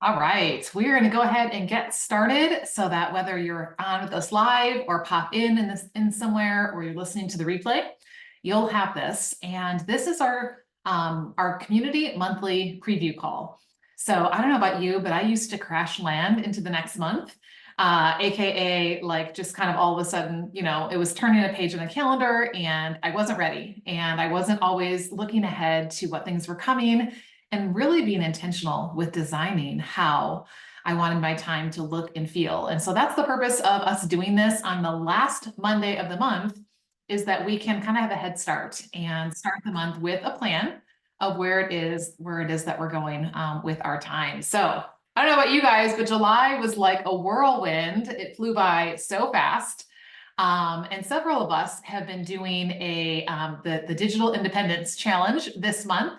All right, we're going to go ahead and get started so that whether you're on with us live or pop in somewhere or you're listening to the replay, you'll have this. And this is our community monthly preview call. So I don't know about you, but I used to crash land into the next month, AKA like just kind of all of a sudden, it was turning a page in the calendar and I wasn't ready and I wasn't always looking ahead to what things were coming and really being intentional with designing how I wanted my time to look and feel. And so that's the purpose of us doing this on the last Monday of the month, is that we can kind of have a head start and start the month with a plan of where it is that we're going with our time. So I don't know about you guys, but July was like a whirlwind. It flew by so fast. And several of us have been doing the Digital Independence Challenge this month.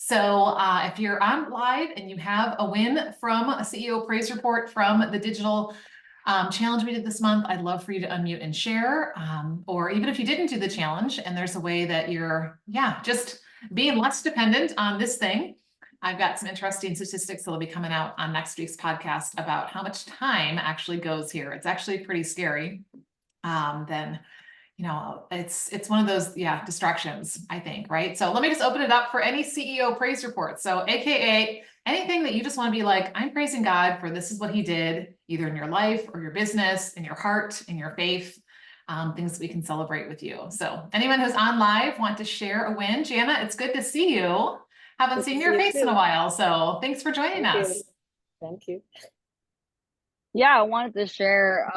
So if you're on live and you have a win from a CEO praise report from the digital challenge we did this month, I'd love for you to unmute and share. Or even if you didn't do the challenge and there's a way that you're, just being less dependent on this thing. I've got some interesting statistics that'll be coming out on next week's podcast about how much time actually goes here. It's actually pretty scary. Then it's one of those, distractions, I think, right? So let me just open it up for any CEO praise report. So AKA anything that you just want to be like, I'm praising God for this is what he did, either in your life or your business, in your heart, in your faith, things that we can celebrate with you. So anyone who's on live want to share a win? Jana, it's good to see you. Haven't Good to seen see your you face in a too. while. So thanks for joining Thank you. us. Thank you. Yeah, I wanted to share.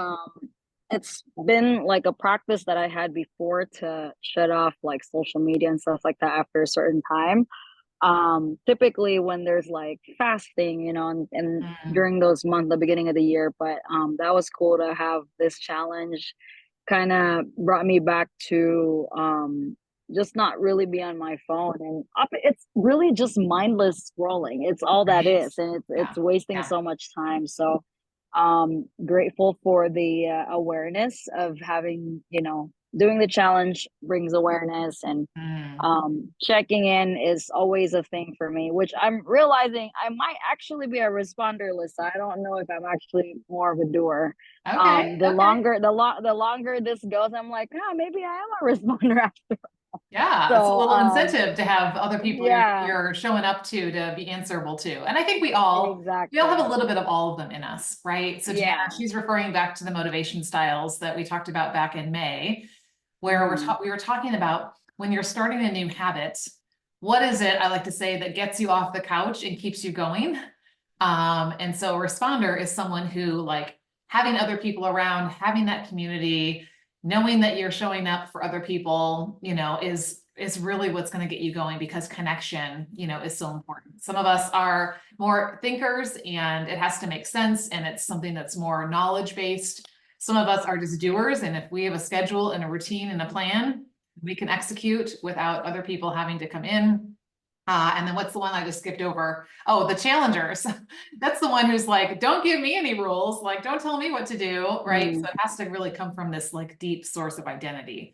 It's been like a practice that I had before to shut off like social media and stuff like that after a certain time. Typically when there's like fasting, and during those months, the beginning of the year, but that was cool to have this challenge. Kind of brought me back to just not really be on my phone, and it's really just mindless scrolling. It's all that Right. is, and Yeah. it's wasting so much time. So grateful for the awareness of having, doing the challenge brings awareness, and checking in is always a thing for me, which I'm realizing I might actually be a responder list. I don't know if I'm actually more of a doer. Okay. The longer this goes, I'm like, maybe I am a responder after. Yeah, it's a So little incentive to have other people yeah, you're showing up to be answerable to. And I think we all have exactly. a little bit of all of them in us, right? So Jana, Yeah. she's referring back to the motivation styles that we talked about back in May, where we were talking about when you're starting a new habit, what is it, I like to say, that gets you off the couch and keeps you going? And so a responder is someone who, like, having other people around, having that community, knowing that you're showing up for other people, is really what's going to get you going, because connection, is so important. Some of us are more thinkers and it has to make sense and it's something that's more knowledge based. Some of us are just doers, and if we have a schedule and a routine and a plan, we can execute without other people having to come in. And then what's the one I just skipped over? Oh, the challengers. That's the one who's like, don't give me any rules. Like, don't tell me what to do. Right. So it has to really come from this like deep source of identity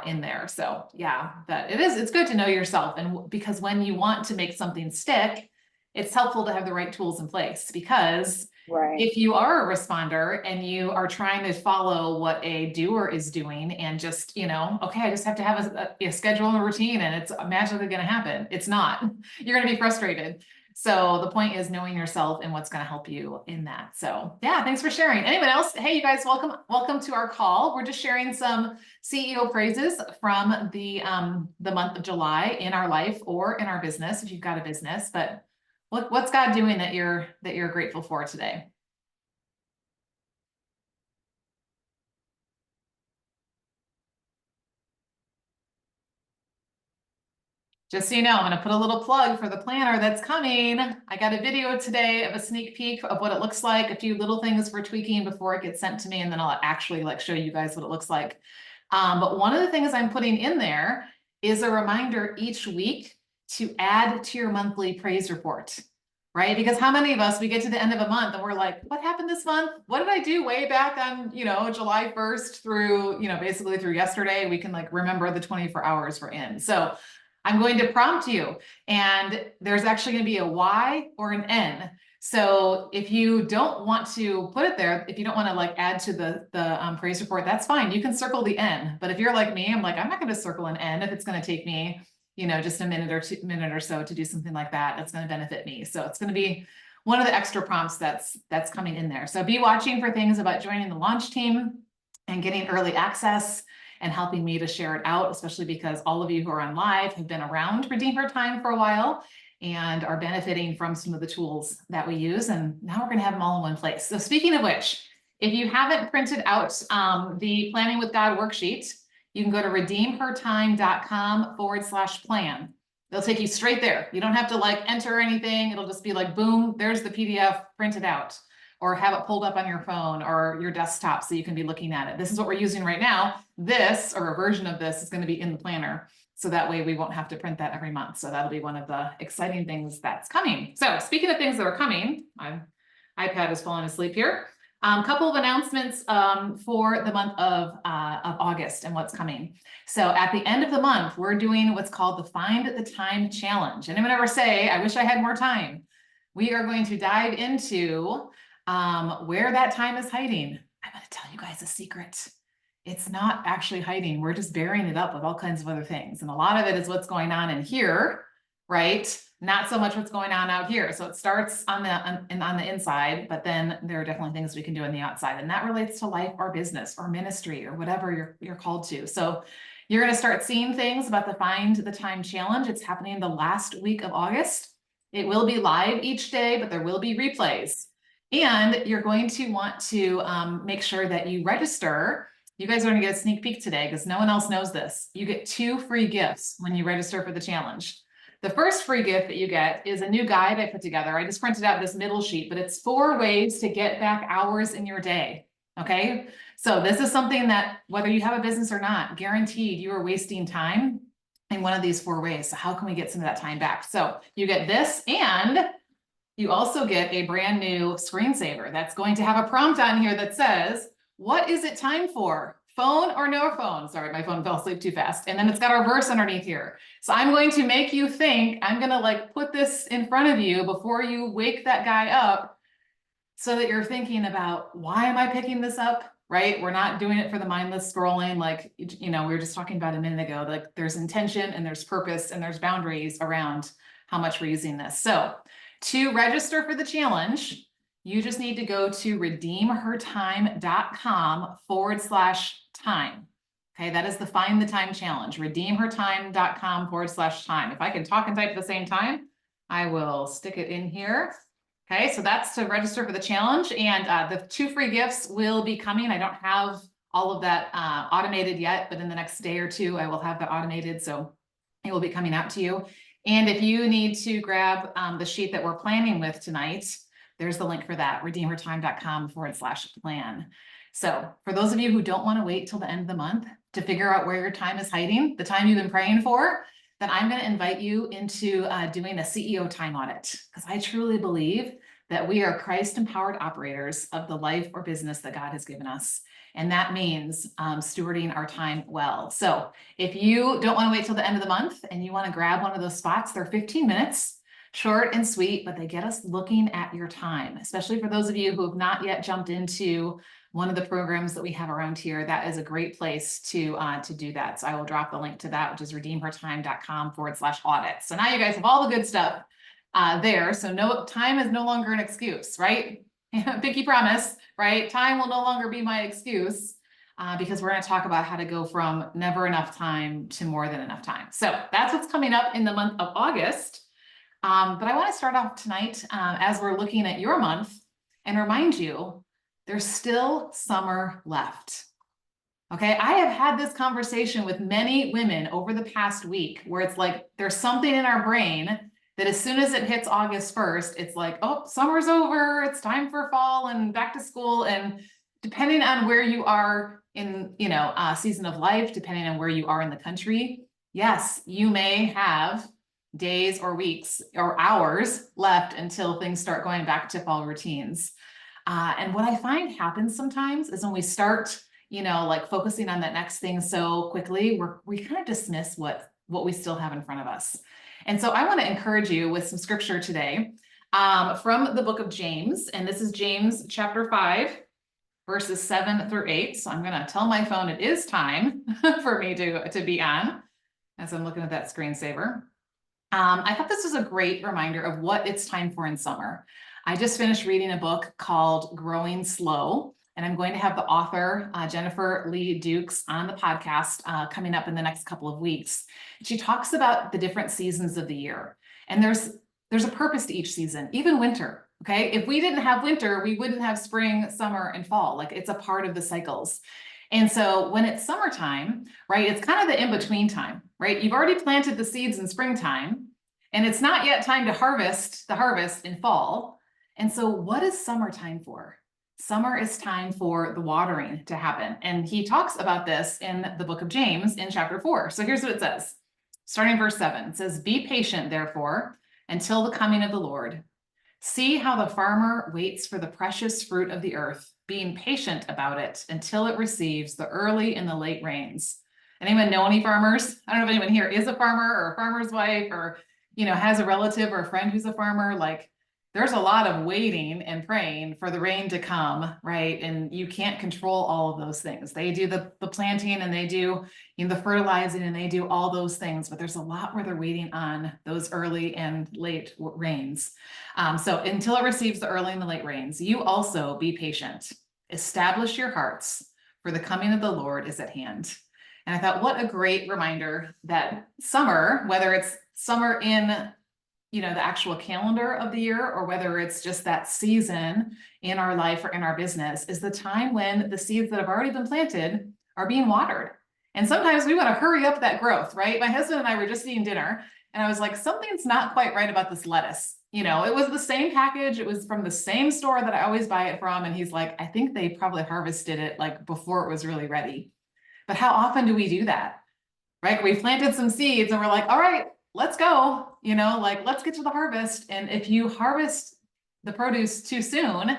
in there. So yeah, it's good to know yourself. And because when you want to make something stick, it's helpful to have the right tools in place, because Right. if you are a responder and you are trying to follow what a doer is doing and just, okay, I just have to have a schedule and a routine and it's magically going to happen. It's not. You're going to be frustrated. So the point is knowing yourself and what's going to help you in that. So yeah, thanks for sharing. Anyone else? Hey, you guys, welcome to our call. We're just sharing some CEO praises from the month of July in our life or in our business, if you've got a business. But what's God doing that you're grateful for today? Just so you know, I'm going to put a little plug for the planner that's coming. I got a video today of a sneak peek of what it looks like, a few little things we're tweaking before it gets sent to me, and then I'll actually show you guys what it looks like. But one of the things I'm putting in there is a reminder each week to add to your monthly praise report, right? Because how many of us, we get to the end of a month and we're like, what happened this month? What did I do way back on, July 1st through, basically through yesterday? We can remember the 24 hours we're in. So I'm going to prompt you, and there's actually going to be a Y or an N. So if you don't want to put it there, if you don't want to like add to the praise report, that's fine. You can circle the N. But if you're like me, I'm like, I'm not going to circle an N if it's going to take me, just a minute or so to do something like that. It's going to benefit me. So it's going to be one of the extra prompts that's coming in there. So be watching for things about joining the launch team and getting early access and helping me to share it out, especially because all of you who are on live have been around Redeem Her Time for a while and are benefiting from some of the tools that we use. And now we're going to have them all in one place. So speaking of which, if you haven't printed out the Planning with God worksheet, you can go to redeemhertime.com/plan. They'll take you straight there. You don't have to like enter anything. It'll just be like, boom, there's the PDF printed out, or have it pulled up on your phone or your desktop so you can be looking at it. This is what we're using right now. This, or a version of this, is going to be in the planner. So that way we won't have to print that every month. So that'll be one of the exciting things that's coming. So speaking of things that are coming, my iPad is falling asleep here. Couple of announcements for the month of August and what's coming. So at the end of the month, we're doing what's called the Find the Time Challenge. Anyone ever say, I wish I had more time? We are going to dive into where that time is hiding. I'm going to tell you guys a secret. It's not actually hiding. We're just burying it up with all kinds of other things. And a lot of it is what's going on in here, right? Not so much what's going on out here. So it starts on the inside, but then there are definitely things we can do on the outside. And that relates to life or business or ministry or whatever you're called to. So you're going to start seeing things about the Find the Time Challenge. It's happening the last week of August. It will be live each day, but there will be replays. And you're going to want to make sure that you register. You guys are going to get a sneak peek today because no one else knows this. You get 2 free gifts when you register for the challenge. The first free gift that you get is a new guide I put together. I just printed out this middle sheet, but it's 4 ways to get back hours in your day. Okay. So this is something that whether you have a business or not, guaranteed you are wasting time in one of these 4 ways. So how can we get some of that time back? So you get this, and you also get a brand new screensaver that's going to have a prompt on here that says, what is it time for? Phone or no phone? Sorry, my phone fell asleep too fast. And then it's got our verse underneath here. So I'm going to make you think, I'm going to like put this in front of you before you wake that guy up so that you're thinking about, why am I picking this up? Right? We're not doing it for the mindless scrolling. Like, we were just talking about a minute ago, like there's intention and there's purpose and there's boundaries around how much we're using this. So to register for the challenge, you just need to go to redeemhertime.com/time. Okay, that is the Find the Time Challenge, redeemhertime.com/time. If I can talk and type at the same time, I will stick it in here. Okay, so that's to register for the challenge. And the 2 free gifts will be coming. I don't have all of that automated yet, but in the next day or 2, I will have that automated. So it will be coming out to you. And if you need to grab the sheet that we're planning with tonight, there's the link for that, redeemhertime.com/plan. So for those of you who don't want to wait till the end of the month to figure out where your time is hiding, the time you've been praying for, then I'm going to invite you into doing a CEO time audit, because I truly believe that we are Christ-empowered operators of the life or business that God has given us. And that means stewarding our time well. So if you don't want to wait till the end of the month and you want to grab one of those spots, they're 15 minutes. Short and sweet, but they get us looking at your time, especially for those of you who have not yet jumped into one of the programs that we have around here. That is a great place to do that. So I will drop the link to that, which is redeemhertime.com/audit. So now you guys have all the good stuff there. So no, time is no longer an excuse, right? Pinky promise, right? Time will no longer be my excuse because we're going to talk about how to go from never enough time to more than enough time. So that's what's coming up in the month of August. But I want to start off tonight as we're looking at your month and remind you there's still summer left. Okay, I have had this conversation with many women over the past week where it's like there's something in our brain that as soon as it hits August 1st, it's like, oh, summer's over, it's time for fall and back to school. And depending on where you are in, season of life, depending on where you are in the country, yes, you may have days or weeks or hours left until things start going back to fall routines. And what I find happens sometimes is when we start, like focusing on that next thing so quickly, we kind of dismiss what we still have in front of us. And so I want to encourage you with some scripture today from the book of James, and this is James chapter 5, verses 7 through 8. So I'm going to tell my phone it is time for me to be on as I'm looking at that screensaver. I thought this was a great reminder of what it's time for in summer. I just finished reading a book called Growing Slow, and I'm going to have the author, Jennifer Lee Dukes, on the podcast coming up in the next couple of weeks. She talks about the different seasons of the year, and there's a purpose to each season, even winter. Okay, if we didn't have winter, we wouldn't have spring, summer, and fall. Like, it's a part of the cycles. And so when it's summertime, right, it's kind of the in-between time, right? You've already planted the seeds in springtime, and it's not yet time to harvest the harvest in fall. And so what is summertime for? Summer is time for the watering to happen. And he talks about this in the book of James in chapter 4. So here's what it says. Starting verse 7, it says, "Be patient, therefore, until the coming of the Lord. See how the farmer waits for the precious fruit of the earth, being patient about it until it receives the early and the late rains." Anyone know any farmers? I don't know if anyone here is a farmer or a farmer's wife, or, has a relative or a friend who's a farmer. Like, there's a lot of waiting and praying for the rain to come, right? And you can't control all of those things. They do the planting, and they do the fertilizing, and they do all those things, but there's a lot where they're waiting on those early and late rains. So until it receives the early and the late rains, you also be patient. Establish your hearts, for the coming of the Lord is at hand. And I thought, what a great reminder that summer, whether it's summer in the actual calendar of the year, or whether it's just that season in our life or in our business, is the time when the seeds that have already been planted are being watered. And sometimes we want to hurry up that growth, right? My husband and I were just eating dinner, and I was like, something's not quite right about this lettuce. It was the same package. It was from the same store that I always buy it from. And he's like, I think they probably harvested it like before it was really ready. But how often do we do that, right? We planted some seeds and we're like, all right, let's go, let's get to the harvest. And if you harvest the produce too soon,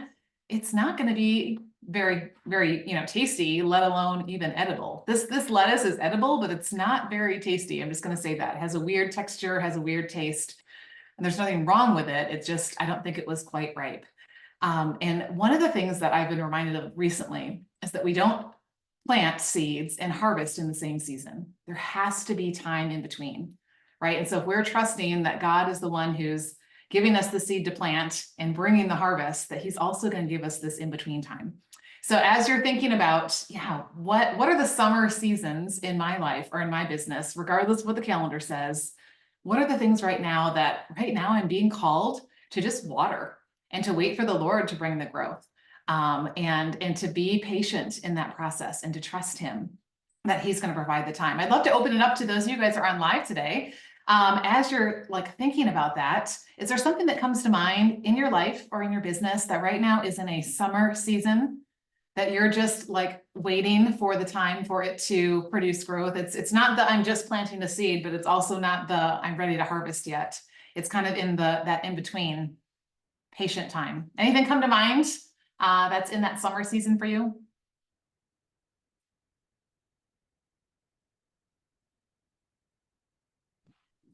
it's not going to be very, very, tasty, let alone even edible. This lettuce is edible, but it's not very tasty. I'm just going to say that. It has a weird texture, has a weird taste, and there's nothing wrong with it. It's just, I don't think it was quite ripe. And one of the things that I've been reminded of recently is that we don't plant seeds and harvest in the same season. There has to be time in between, right? And so if we're trusting that God is the one who's giving us the seed to plant and bringing the harvest, that he's also going to give us this in-between time. So as you're thinking about, what are the summer seasons in my life or in my business, regardless of what the calendar says, what are the things right now that I'm being called to just water and to wait for the Lord to bring the growth, and to be patient in that process, and to trust him that he's going to provide the time. I'd love to open it up to those of you guys who are on live today. As you're thinking about that, is there something that comes to mind in your life or in your business that right now is in a summer season that you're just waiting for the time for it to produce growth? It's not that I'm just planting the seed, but it's also not the I'm ready to harvest yet. It's kind of in that in-between patient time. Anything come to mind that's in that summer season for you?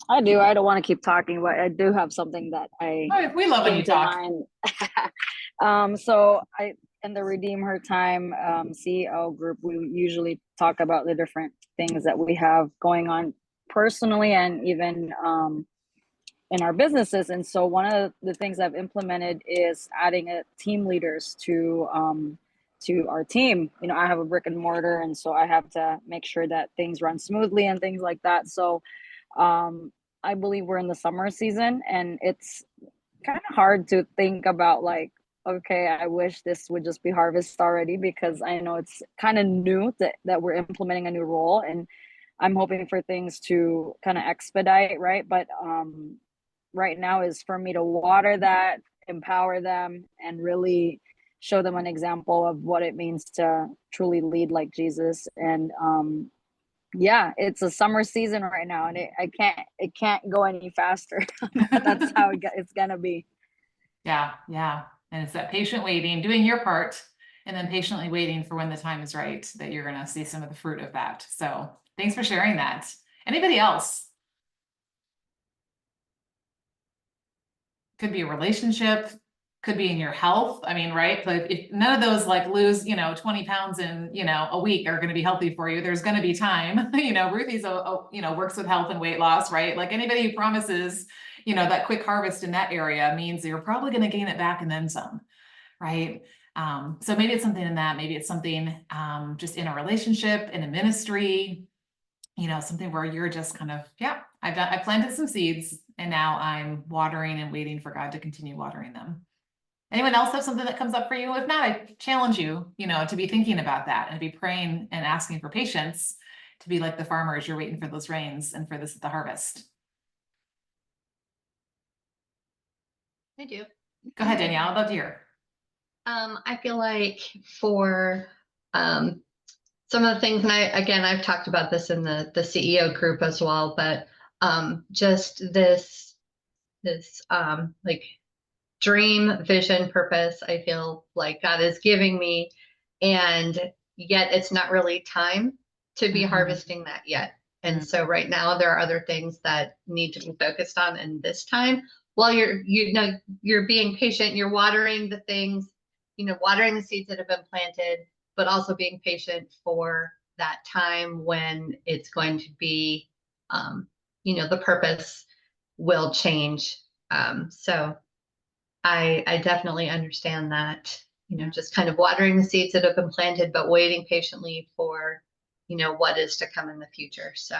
I do. I don't want to keep talking, but I do have something that We love when you talk. So in the Redeem Her Time CEO group, we usually talk about the different things that we have going on personally and even in our businesses. And so one of the things I've implemented is adding team leaders to our team. I have a brick and mortar, and so I have to make sure that things run smoothly and things like that. So I believe we're in the summer season, and it's kind of hard to think about okay, I wish this would just be harvest already, because I know it's kind of new that we're implementing a new role, and I'm hoping for things to kind of expedite, right? But right now is for me to water that, empower them, and really show them an example of what it means to truly lead like Jesus. And it's a summer season right now, and it can't go any faster. That's how it's gonna be. Yeah. And it's that patient waiting, doing your part, and then patiently waiting for when the time is right, that you're going to see some of the fruit of that. So thanks for sharing that. Anybody else? could be a relationship, could be in your health. I mean, right? Like if none of those like lose, 20 pounds in, a week are going to be healthy for you. There's going to be time, Ruthie's, works with health and weight loss, right? Like anybody who promises, that quick harvest in that area means you're probably going to gain it back and then some, right? So maybe it's something in that, maybe it's something, just in a relationship, in a ministry, something where you're just kind of, yeah, I planted some seeds and now I'm watering and waiting for God to continue watering them. Anyone else have something that comes up for you? If not, I challenge you, to be thinking about that and be praying and asking for patience to be like the farmers. You're waiting for those rains and for the harvest. I do. Go ahead, Danielle. I'd love to hear. I feel like for some of the things, and I've talked about this in the CEO group as well, but just this like dream, vision, purpose, I feel like God is giving me, and yet it's not really time to be harvesting that yet. And so right now there are other things that need to be focused on in this time. While you're being patient, you're watering the things, watering the seeds that have been planted, but also being patient for that time when it's going to be, the purpose will change. So I definitely understand that, just kind of watering the seeds that have been planted, but waiting patiently for, what is to come in the future. So,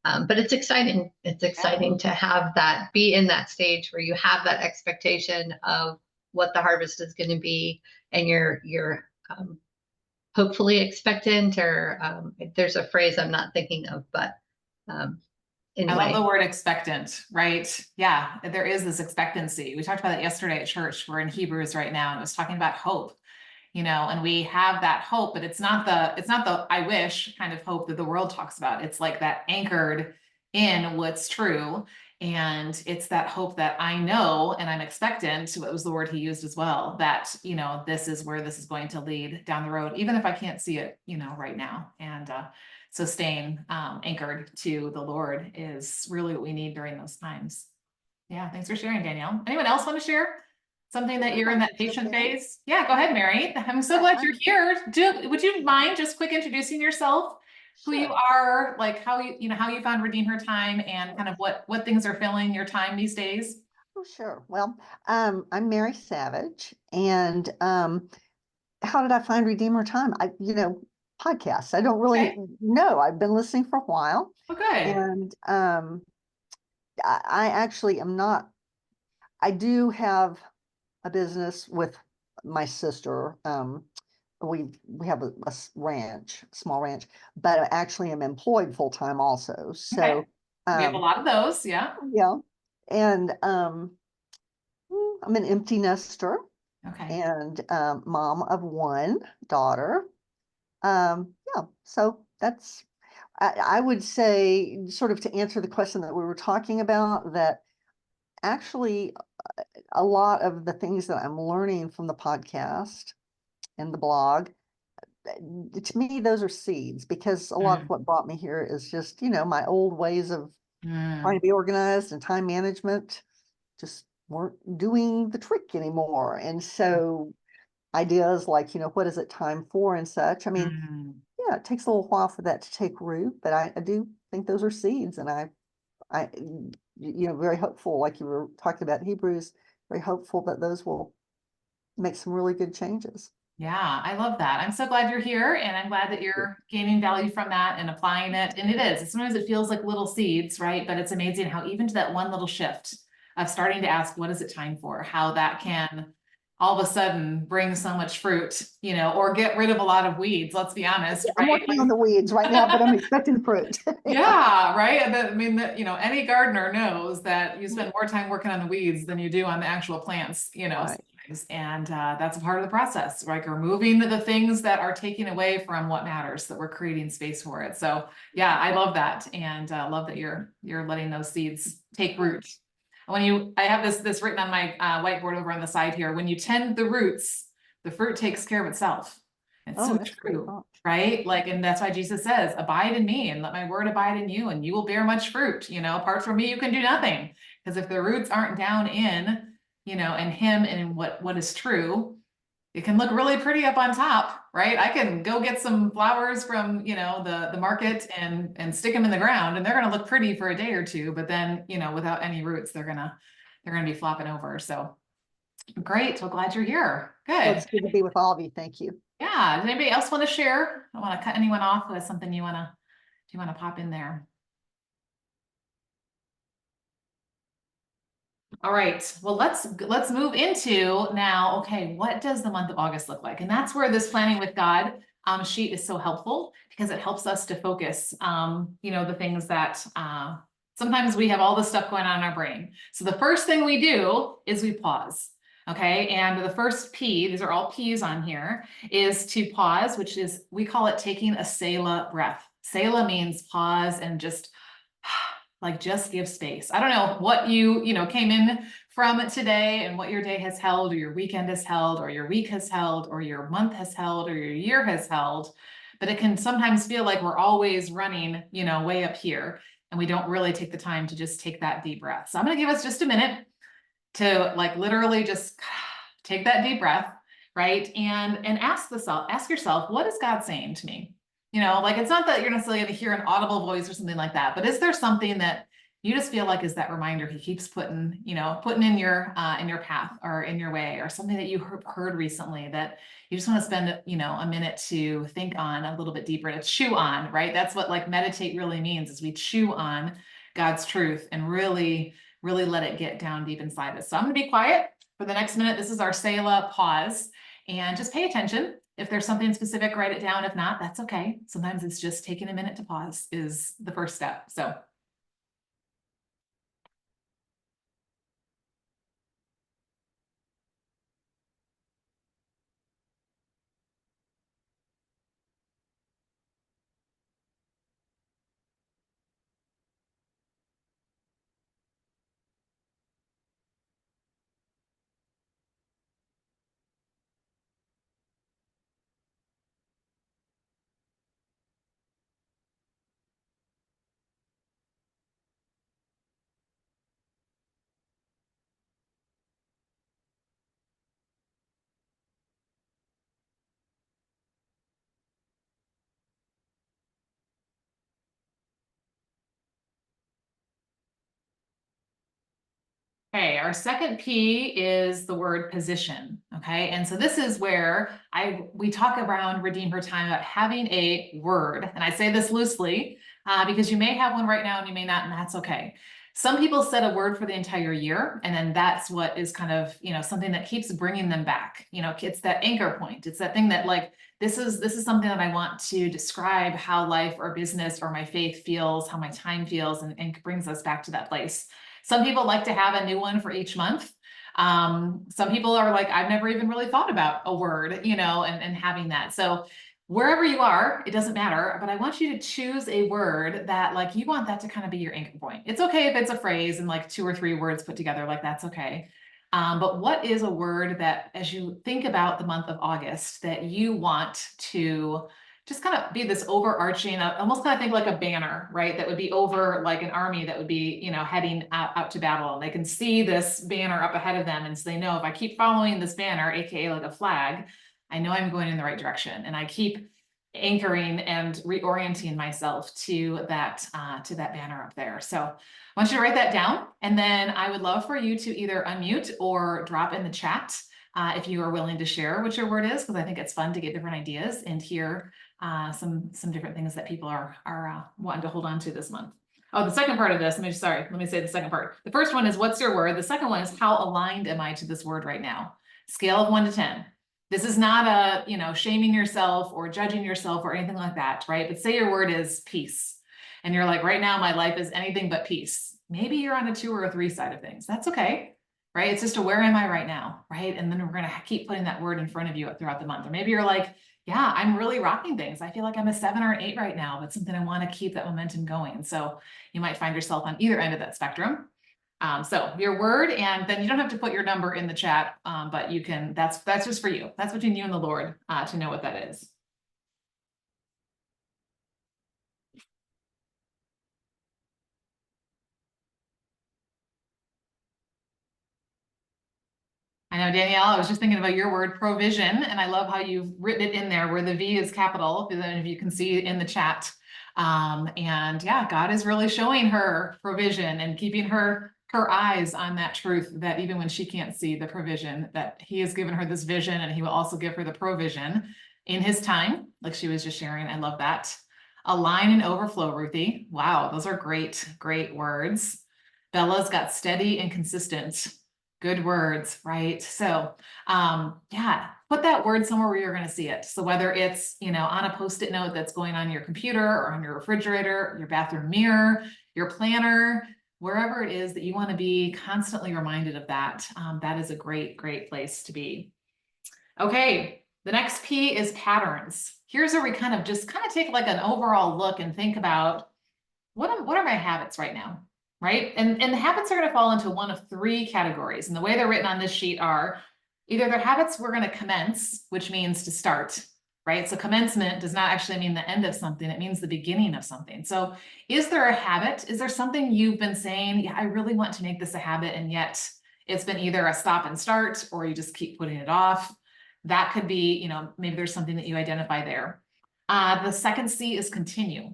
but it's exciting. It's exciting to have that, be in that stage where you have that expectation of what the harvest is going to be, and you're hopefully expectant, or there's a phrase I'm not thinking of, but anyway. I love the word expectant, right? Yeah, there is this expectancy. We talked about it yesterday at church. We're in Hebrews right now, and it was talking about hope, and we have that hope, but it's not the I wish kind of hope that the world talks about. It's like that anchored in what's true. And it's that hope that I know, and I'm expectant, what was the word he used as well, that, this is where this is going to lead down the road, even if I can't see it, right now. And, so staying anchored to the Lord is really what we need during those times. Yeah, thanks for sharing, Danielle. Anyone else want to share something that you're in that patient phase? Yeah, go ahead, Mary. I'm so glad you're here. Would you mind just quick introducing yourself, who you are, like how you found Redeem Her Time, and kind of what things are filling your time these days? Oh, sure. Well, I'm Mary Savage, and how did I find Redeem Her Time? Podcasts. I don't really know. I've been listening for a while. Okay. And I actually am not. I do have a business with my sister. We have a ranch, small ranch, but I actually am employed full time also. So we have a lot of those. Yeah. Yeah. And I'm an empty nester. Okay. And mom of one daughter. Yeah, so that's, I would say, sort of to answer the question that we were talking about, that actually a lot of the things that I'm learning from the podcast and the blog, to me, those are seeds, because a lot of what brought me here is just, my old ways of trying to be organized and time management just weren't doing the trick anymore. And so ideas like, what is it time for and such. I mean, yeah, it takes a little while for that to take root, but I do think those are seeds. And I, very hopeful, like you were talking about Hebrews, very hopeful that those will make some really good changes. Yeah, I love that. I'm so glad you're here, and I'm glad that you're gaining value from that and applying it. And it is, sometimes it feels like little seeds, right? But it's amazing how even to that one little shift of starting to ask, what is it time for? How that can all of a sudden bring so much fruit, or get rid of a lot of weeds. Let's be honest. I'm right? working on the weeds right now, but I'm expecting fruit. Yeah, right. I mean, any gardener knows that you spend more time working on the weeds than you do on the actual plants, Right. and that's a part of the process, like removing the things that are taking away from what matters, that we're creating space for it. So yeah, I love that, and love that you're letting those seeds take root. I have this written on my whiteboard over on the side here. When you tend the roots, the fruit takes care of itself. It's so true, right? Like, and that's why Jesus says, abide in me and let my word abide in you, and you will bear much fruit. Apart from me, you can do nothing. Because if the roots aren't down in you know, in him and in what is true, it can look really pretty up on top, right? I can go get some flowers from, you know, the market and stick them in the ground, and they're going to look pretty for a day or two, but then, you know, without any roots, they're going to be flopping over. So great. Well, glad you're here. Well, Good. it's good to be with all of you. Thank you. Yeah. Does anybody else want to share? I don't want to cut anyone off with something you want to, do you want to pop in there? All right, well, let's move into now, okay, what does the month of August look like? And that's where this planning with God sheet is so helpful, because it helps us to focus, you know, the things that sometimes we have all this stuff going on in our brain. So the first thing we do is we pause. Okay, and the first P, these are all P's on here, is to pause, which is, we call it taking a Selah breath. Selah means pause and just like just give space. I don't know what you know, came in from today and what your day has held, or your weekend has held, or your week has held, or your month has held, or your year has held, but it can sometimes feel like we're always running, you know, way up here, and we don't really take the time to just take that deep breath. So I'm going to give us just a minute to like literally just take that deep breath, right? And ask yourself, what is God saying to me? You know, like, it's not that you're necessarily going to hear an audible voice or something like that, but is there something that you just feel like is that reminder he keeps putting in your path or in your way, or something that you heard recently that you just want to spend, you know, a minute to think on a little bit deeper, to chew on, right? That's what like meditate really means, is we chew on God's truth and really let it get down deep inside us. So I'm going to be quiet for the next minute. This is our Selah pause, and just pay attention. If there's something specific, write it down. If not, that's okay. Sometimes it's just taking a minute to pause is the first step. So. Okay, our second P is the word position. Okay, and so this is where we talk around Redeem Her Time about having a word, and I say this loosely because you may have one right now and you may not, and that's okay. Some people set a word for the entire year, and then that's what is kind of, you know, something that keeps bringing them back. You know, it's that anchor point. It's that thing that like, this is something that I want to describe how life or business or my faith feels, how my time feels, and brings us back to that place. Some people like to have a new one for each month. Some people are like, I've never even really thought about a word, you know, and having that. So wherever you are, it doesn't matter, but I want you to choose a word that like, you want that to kind of be your anchor point. It's okay if it's a phrase and like 2 or 3 words put together, like that's okay. But what is a word that, as you think about the month of August, that you want to just kind of be this overarching, almost kind of think like a banner, right? That would be over like an army that would be, you know, heading out to battle. And they can see this banner up ahead of them. And so they know, if I keep following this banner, AKA like a flag, I know I'm going in the right direction. And I keep anchoring and reorienting myself to that banner up there. So I want you to write that down. And then I would love for you to either unmute or drop in the chat if you are willing to share what your word is, because I think it's fun to get different ideas and hear some different things that people are wanting to hold on to this month. Oh, the second part of this, let me say the second part. The first one is, what's your word? The second one is, how aligned am I to this word right now? Scale of 1 to 10. This is not a, you know, shaming yourself or judging yourself or anything like that, right? But say your word is peace. And you're like, right now, my life is anything but peace. Maybe you're on a 2 or a 3 side of things. That's okay, right? It's just a, where am I right now, right? And then we're going to keep putting that word in front of you throughout the month. Or maybe you're like, yeah, I'm really rocking things. I feel like I'm a 7 or an 8 right now, but something I want to keep that momentum going. So you might find yourself on either end of that spectrum. So your word, and then you don't have to put your number in the chat, but you can, that's just for you. That's between you and the Lord to know what that is. Danielle, I was just thinking about your word provision, and I love how you've written it in there where the V is capital, if you can see in the chat. And yeah, God is really showing her provision and keeping her eyes on that truth that even when she can't see the provision, that he has given her this vision, and he will also give her the provision in his time, like she was just sharing. I love that. Align and overflow, Ruthie. Wow, those are great, great words. Bella's got steady and consistent. Good words, right? So yeah, put that word somewhere where you're going to see it. So whether it's, you know, on a Post-it note that's going on your computer or on your refrigerator, your bathroom mirror, your planner, wherever it is that you want to be constantly reminded of that, that is a great, great place to be. Okay, the next P is patterns. Here's where we kind of take like an overall look and think about what are my habits right now, right? And the habits are going to fall into one of three categories. And the way they're written on this sheet are either they're habits we're going to commence, which means to start, right? So commencement does not actually mean the end of something. It means the beginning of something. So is there a habit? Is there something you've been saying, yeah, I really want to make this a habit, and yet it's been either a stop and start, or you just keep putting it off? That could be, you know, maybe there's something that you identify there. The second C is continue.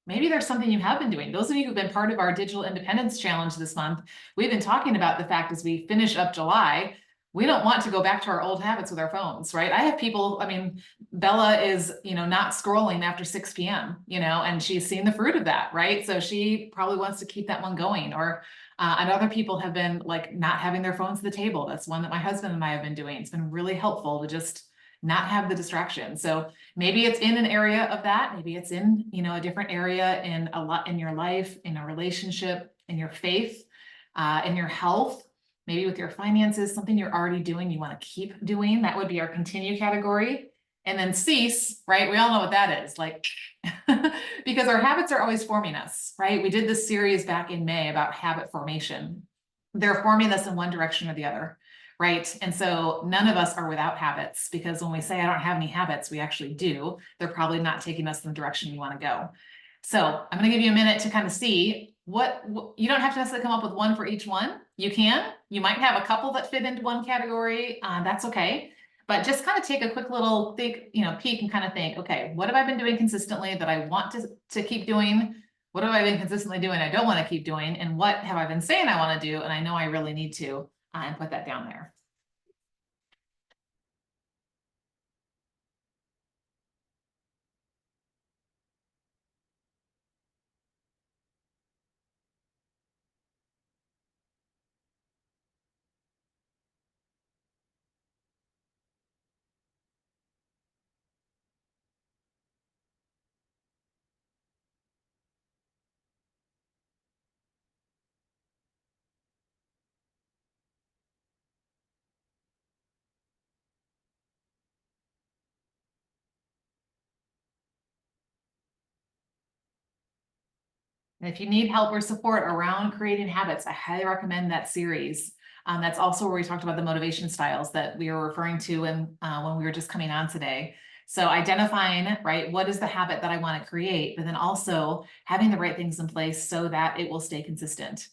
Maybe there's something you have been doing. Those of you who've been part of our Digital Independence Challenge this month, we've been talking about the fact as we finish up July, we don't want to go back to our old habits with our phones, right? I have people, I mean, Bella is, you know, not scrolling after 6 p.m., you know, and she's seen the fruit of that, right? So she probably wants to keep that one going. Or and other people have been like not having their phones at the table. That's one that my husband and I have been doing. It's been really helpful to just not have the distraction. So maybe it's in an area of that. Maybe it's in, you know, a different area in a lot in your life, in a relationship, in your faith, in your health, maybe with your finances, something you're already doing, you want to keep doing. That would be our continue category. And then cease, right? We all know what that is, like, because our habits are always forming us, right? We did this series back in May about habit formation. They're forming us in one direction or the other, right? And so none of us are without habits, because when we say I don't have any habits, we actually do. They're probably not taking us in the direction you want to go. So I'm going to give you a minute to kind of see what you don't have to necessarily come up with one for each one. You can, you might have a couple that fit into one category. That's okay. But just kind of take a quick little peek and kind of think, okay, what have I been doing consistently that I want to keep doing? What have I been consistently doing I don't want to keep doing? And what have I been saying I want to do and I know I really need to, and put that down there. And if you need help or support around creating habits, I highly recommend that series. That's also where we talked about the motivation styles that we were referring to when we were just coming on today. So identifying, right, what is the habit that I want to create, but then also having the right things in place so that it will stay consistent.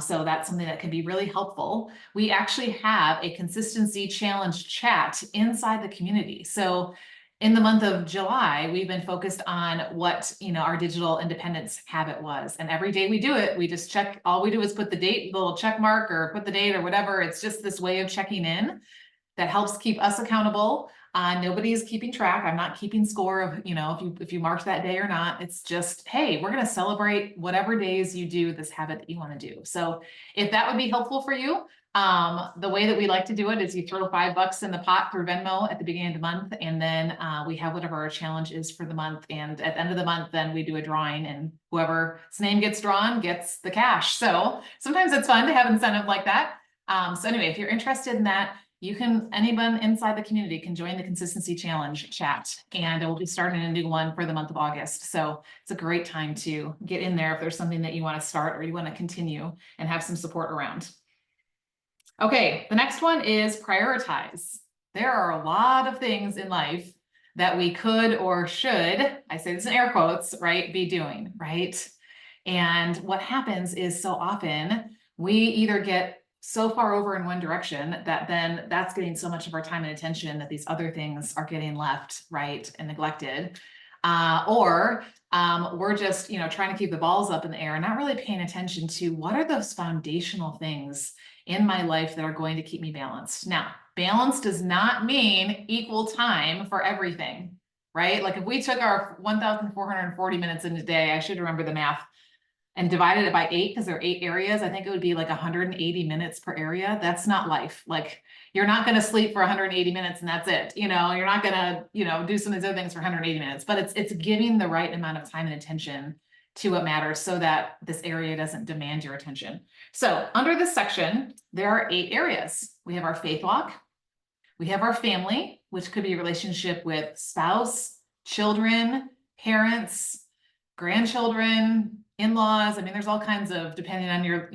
So that's something that can be really helpful. We actually have a consistency challenge chat inside the community. So in the month of July, we've been focused on what, you know, our digital independence habit was. And every day we do it, we just check, all we do is put the date, the little check mark or put the date or whatever. It's just this way of checking in that helps keep us accountable. Nobody's keeping track. I'm not keeping score of, you know, if you marked that day or not. It's just, hey, we're going to celebrate whatever days you do this habit that you want to do. So if that would be helpful for you, the way that we like to do it is you throw $5 in the pot through Venmo at the beginning of the month, and then we have whatever our challenge is for the month. And at the end of the month, then we do a drawing, and whoever's name gets drawn gets the cash. So sometimes it's fun to have incentive like that. So anyway, if you're interested in that, anyone inside the community can join the Consistency Challenge chat, and we'll be starting a new one for the month of August. So it's a great time to get in there if there's something that you want to start or you want to continue and have some support around. Okay, the next one is prioritize. There are a lot of things in life that we could or should, I say this in air quotes, right, be doing, right? And what happens is so often we either get so far over in one direction that then that's getting so much of our time and attention that these other things are getting left, right, and neglected. Or we're just, trying to keep the balls up in the air and not really paying attention to what are those foundational things in my life that are going to keep me balanced. Now, balance does not mean equal time for everything, right? Like if we took our 1,440 minutes in a day, I should remember the math, and divided it by 8, because there are 8 areas, I think it would be like 180 minutes per area. That's not life. Like you're not going to sleep for 180 minutes and that's it. You're not going to, do some of these other things for 180 minutes, but it's giving the right amount of time and attention to what matters so that this area doesn't demand your attention. So under this section, there are 8 areas. We have our faith walk. We have our family, which could be a relationship with spouse, children, parents, grandchildren, in-laws. I mean, there's all kinds of, depending on your,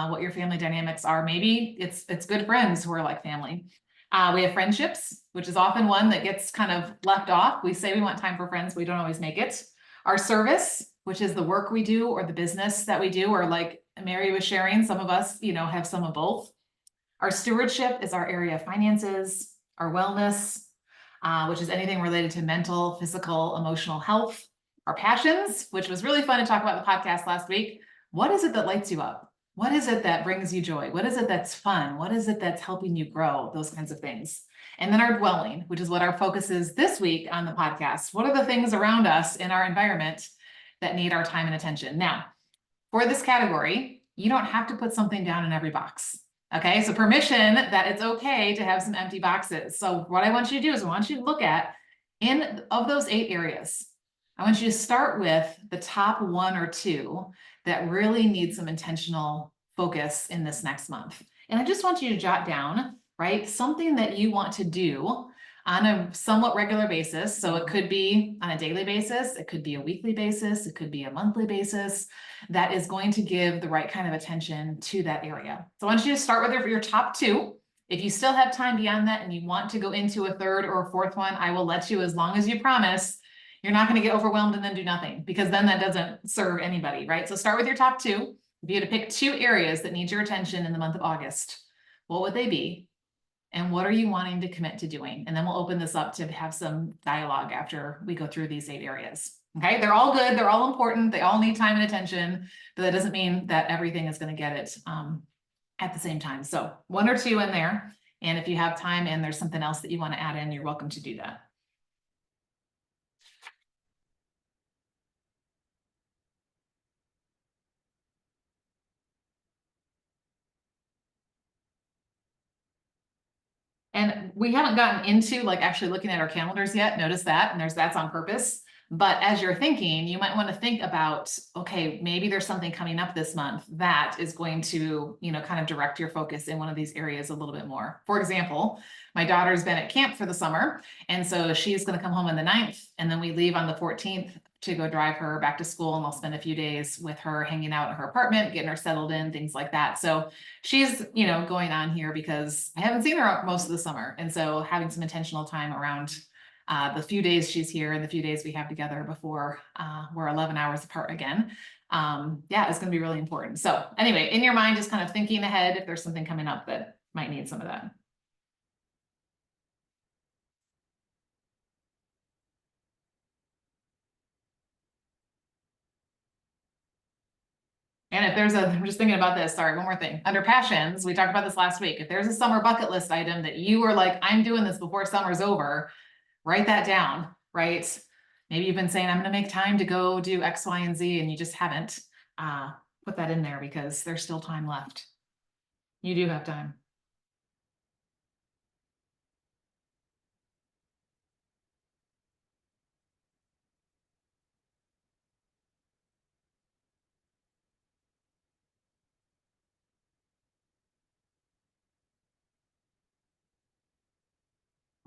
what your family dynamics are. Maybe it's good friends who are like family. We have friendships, which is often one that gets kind of left off. We say we want time for friends, we don't always make it. Our service, which is the work we do or the business that we do, or like Mary was sharing, some of us, have some of both. Our stewardship is our area of finances, our wellness, which is anything related to mental, physical, emotional health. Our passions, which was really fun to talk about in the podcast last week. What is it that lights you up? What is it that brings you joy? What is it that's fun? What is it that's helping you grow? Those kinds of things. And then our dwelling, which is what our focus is this week on the podcast. What are the things around us in our environment that need our time and attention? Now, for this category, you don't have to put something down in every box. Okay, so permission that it's okay to have some empty boxes. So what I want you to do is I want you to look at, of those 8 areas, I want you to start with the top 1 or 2 that really need some intentional focus in this next month. And I just want you to jot down, right, something that you want to do on a somewhat regular basis. So it could be on a daily basis, it could be a weekly basis, it could be a monthly basis, that is going to give the right kind of attention to that area. So I want you to start with your top 2. If you still have time beyond that and you want to go into a 3rd or a 4th one, I will let you, as long as you promise you're not going to get overwhelmed and then do nothing, because then that doesn't serve anybody, right? So start with your top 2. If you had to pick 2 areas that need your attention in the month of August, what would they be? And what are you wanting to commit to doing? And then we'll open this up to have some dialogue after we go through these 8 areas. Okay, they're all good. They're all important. They all need time and attention, but that doesn't mean that everything is going to get it at the same time. So 1 or 2 in there. And if you have time and there's something else that you want to add in, you're welcome to do that. And we haven't gotten into like actually looking at our calendars yet. Notice that, and that's on purpose. But as you're thinking, you might want to think about, okay, maybe there's something coming up this month that is going to, kind of direct your focus in one of these areas a little bit more. For example, my daughter's been at camp for the summer, and so she's going to come home on the 9th, and then we leave on the 14th to go drive her back to school, and I'll spend a few days with her hanging out in her apartment, getting her settled in, things like that. So she's, going on here because I haven't seen her most of the summer. And so having some intentional time around the few days she's here and the few days we have together before we're 11 hours apart again, it's going to be really important. So anyway, in your mind, just kind of thinking ahead if there's something coming up that might need some of that. And if there's I'm just thinking about this, sorry, one more thing. Under passions, we talked about this last week. If there's a summer bucket list item that you were like, I'm doing this before summer's over, write that down, right? Maybe you've been saying, I'm going to make time to go do X, Y, and Z, and you just haven't. Put that in there because there's still time left. You do have time.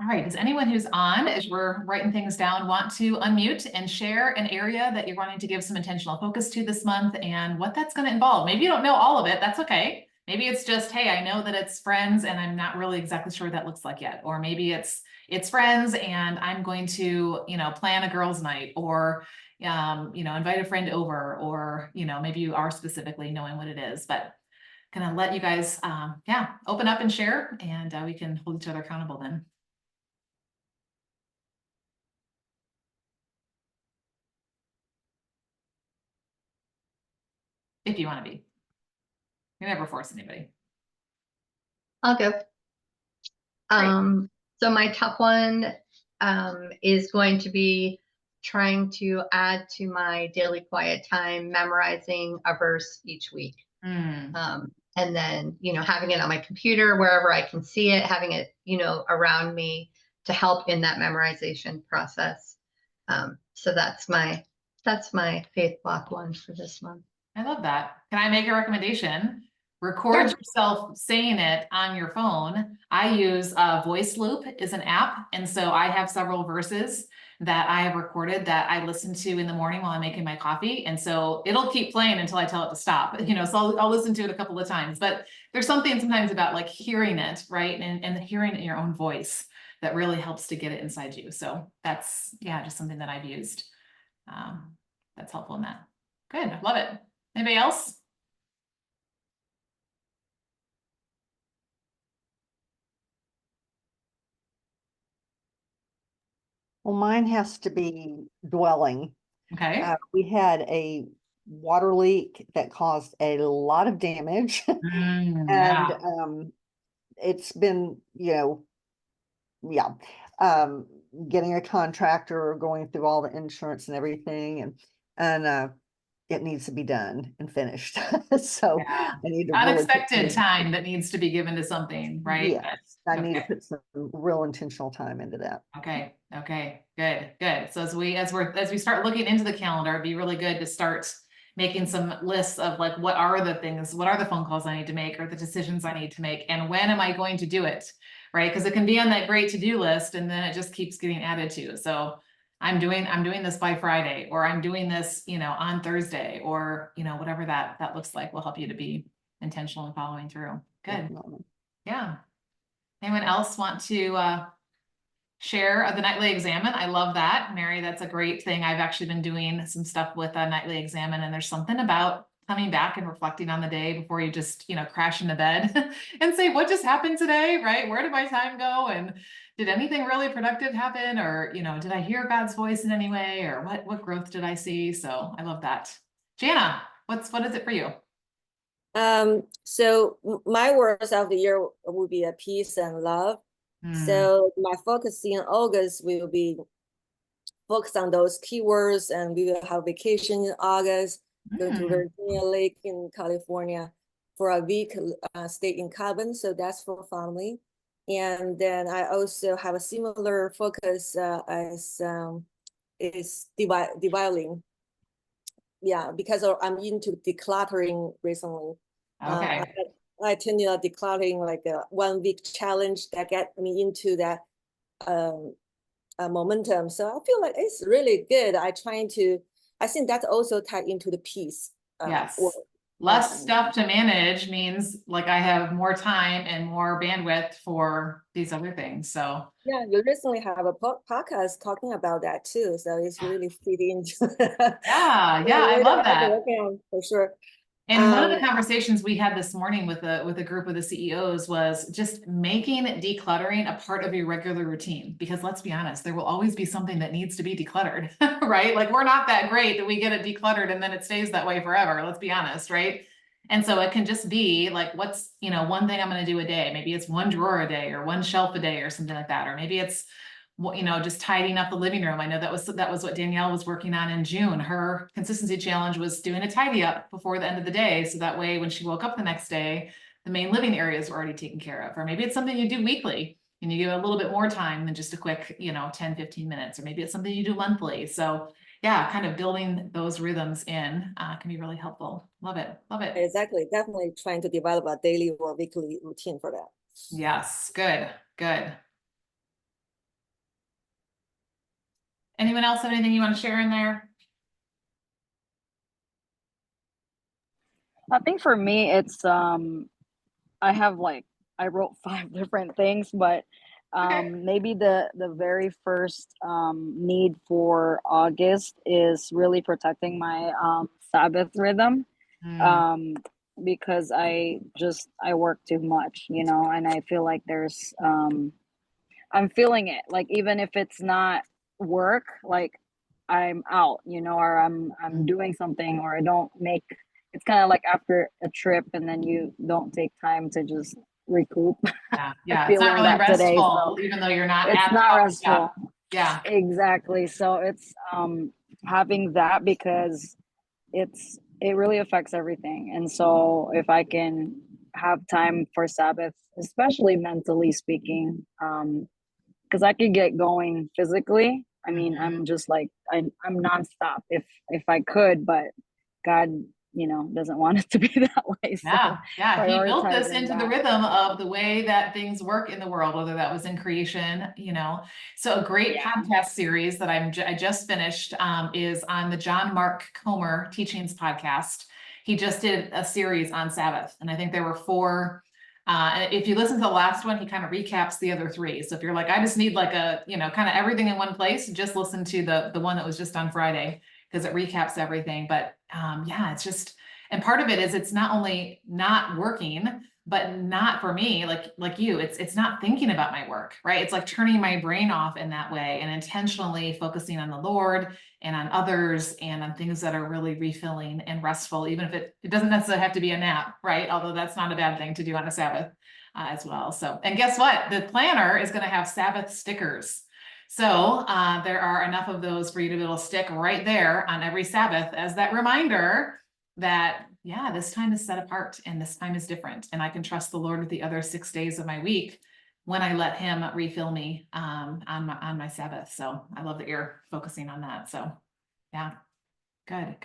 All right, does anyone who's on, as we're writing things down, want to unmute and share an area that you're wanting to give some intentional focus to this month and what that's going to involve? Maybe you don't know all of it, that's okay. Maybe it's just, hey, I know that it's friends and I'm not really exactly sure what that looks like yet. Or maybe it's friends and I'm going to, plan a girls' night, or, invite a friend over, or, maybe you are specifically knowing what it is. But gonna let you guys, yeah, open up and share, and we can hold each other accountable then. If you want to be. You never force anybody. I'll go. So my top one is going to be trying to add to my daily quiet time, memorizing a verse each week. And then, having it on my computer, wherever I can see it, having it, around me to help in that memorization process. So that's my faith block one for this month. I love that. Can I make a recommendation? Record Sure. yourself saying it on your phone. I use Voice Loop is an app. And so I have several verses that I have recorded that I listen to in the morning while I'm making my coffee. And so it'll keep playing until I tell it to stop, so I'll listen to it a couple of times, but there's something sometimes about like hearing it, right? And hearing it in your own voice that really helps to get it inside you. So that's, yeah, just something that I've used. That's helpful in that. Good, love it. Anybody else? Well, mine has to be dwelling. Okay. We had a water leak that caused a lot of damage. And Yeah. it's been, getting a contractor, going through all the insurance and everything, and it needs to be done and finished. So Yeah. I need to really put Unexpected some- time that needs to be given to something, right? Yes, I need to Okay. put some real intentional time into that. Okay. Okay. Good. Good. So as we start looking into the calendar, it'd be really good to start making some lists of like, what are the phone calls I need to make or the decisions I need to make, and when am I going to do it? Right? Because it can be on that great to-do list and then it just keeps getting added to. So I'm doing this by Friday, or I'm doing this, on Thursday, or, whatever that looks like will help you to be intentional and following through. Good. Definitely. Yeah. Anyone else want to share the nightly examine? I love that, Mary. That's a great thing. I've actually been doing some stuff with a nightly examine, and there's something about coming back and reflecting on the day before you just, crash into bed and say, what just happened today, right? Where did my time go? And did anything really productive happen? Or, did I hear God's voice in any way? Or what growth did I see? So I love that. Jana, what is it for you? So my words of the year will be a peace and love. So my focus in August will be focused on those keywords, and we will have vacation in August, going to Virginia Lake in California for a week, stay in cabin. So that's for family. And then I also have a similar focus as is dividing. Yeah, because I'm into decluttering recently. Okay. I attended a decluttering like a 1 week challenge that got me into that momentum. So I feel like it's really good. I think that's also tied into the peace. Yes. Less stuff to manage means like I have more time and more bandwidth for these other things. So yeah, you recently have a podcast talking about that too. So it's really fitting. yeah, I love that. For sure. And one of the conversations we had this morning with a group of the CEOs was just making decluttering a part of your regular routine. Because let's be honest, there will always be something that needs to be decluttered, right? Like we're not that great that we get it decluttered and then it stays that way forever. Let's be honest, right? And so it can just be like, what's, one thing I'm going to do a day. Maybe it's one drawer a day or one shelf a day or something like that. Or maybe it's, just tidying up the living room. I know that was what Danielle was working on in June. Her consistency challenge was doing a tidy up before the end of the day. So that way, when she woke up the next day, the main living areas were already taken care of. Or maybe it's something you do weekly and you give a little bit more time than just a quick, 10, 15 minutes, or maybe it's something you do monthly. So yeah, kind of building those rhythms in can be really helpful. Love it. Love it. Exactly. Definitely trying to develop a daily or weekly routine for that. Yes. Good. Good. Anyone else have anything you want to share in there? I think for me, it's I have I wrote 5 different things, but maybe the very first need for August is really protecting my Sabbath rhythm. because I work too much, you know, and I feel like there's I'm feeling it. Like even if it's not work, like I'm out, you know, or I'm doing something, or I don't make. It's kind of like after a trip, and then you don't take time to just recoup. Yeah, I yeah, it's feel not learned really that today, so restful, even though you're not it's at the not coffee restful. shop. Yeah, Exactly. So it's having that, because it really affects everything. And so if I can have time for Sabbath, especially mentally speaking, because I could get going physically. I mean, Mhm. I'm just like I'm nonstop if I could, but God, you know, doesn't want it to be that way. So Yeah, yeah. He built this prioritizing into the that. rhythm of the way that things work in the world, whether that was in creation, So a great Yeah. podcast series that I just finished is on the John Mark Comer Teachings podcast. He just did a series on Sabbath, and I think there were 4. If you listen to the last one, he kind of recaps the other 3. So if you're like, I just need like a, kind of everything in one place, just listen to the one that was just on Friday, because it recaps everything. But yeah, it's just. And part of it is it's not only not working, but not for me, like you, it's not thinking about my work, right? It's like turning my brain off in that way and intentionally focusing on the Lord and on others and on things that are really refilling and restful, even if it doesn't necessarily have to be a nap, right? Although that's not a bad thing to do on a Sabbath as well. So, and guess what? The planner is going to have Sabbath stickers. So there are enough of those for you to be able to stick right there on every Sabbath as that reminder that, yeah, this time is set apart and this time is different. And I can trust the Lord with the other 6 days of my week when I let him refill me on my Sabbath. So I love that you're focusing on that. So yeah, good.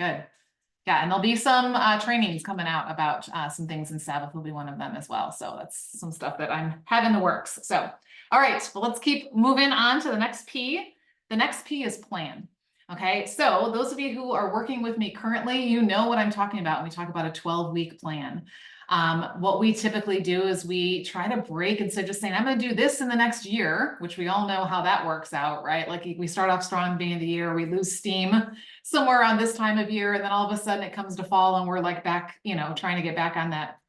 Yeah, and there'll be some trainings coming out about some things, and Sabbath will be one of them as well. So that's some stuff that I'm having in the works. So, all right, well, let's keep moving on to the next P. The next P is plan. Okay, so those of you who are working with me currently, you know what I'm talking about when we talk about a 12-week plan. What we typically do is we try to break, instead of just saying, I'm going to do this in the next year, which we all know how that works out, right? Like we start off strong at the beginning of the year, we lose steam somewhere around this time of year, and then all of a sudden it comes to fall and we're like back, trying to get back on that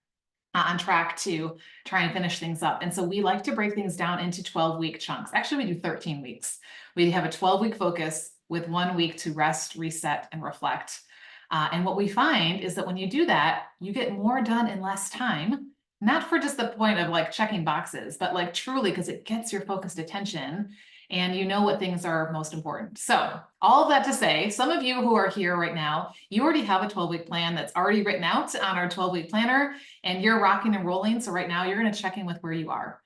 on track to try and finish things up. And so we like to break things down into 12-week chunks. Actually, we do 13 weeks. We have a 12-week focus with 1 week to rest, reset, and reflect. And what we find is that when you do that, you get more done in less time, not for just the point of like checking boxes, but like truly because it gets your focused attention and you know what things are most important. So all of that to say, some of you who are here right now, you already have a 12-week plan that's already written out on our 12-week planner, and you're rocking and rolling. So right now you're going to check in with where you are.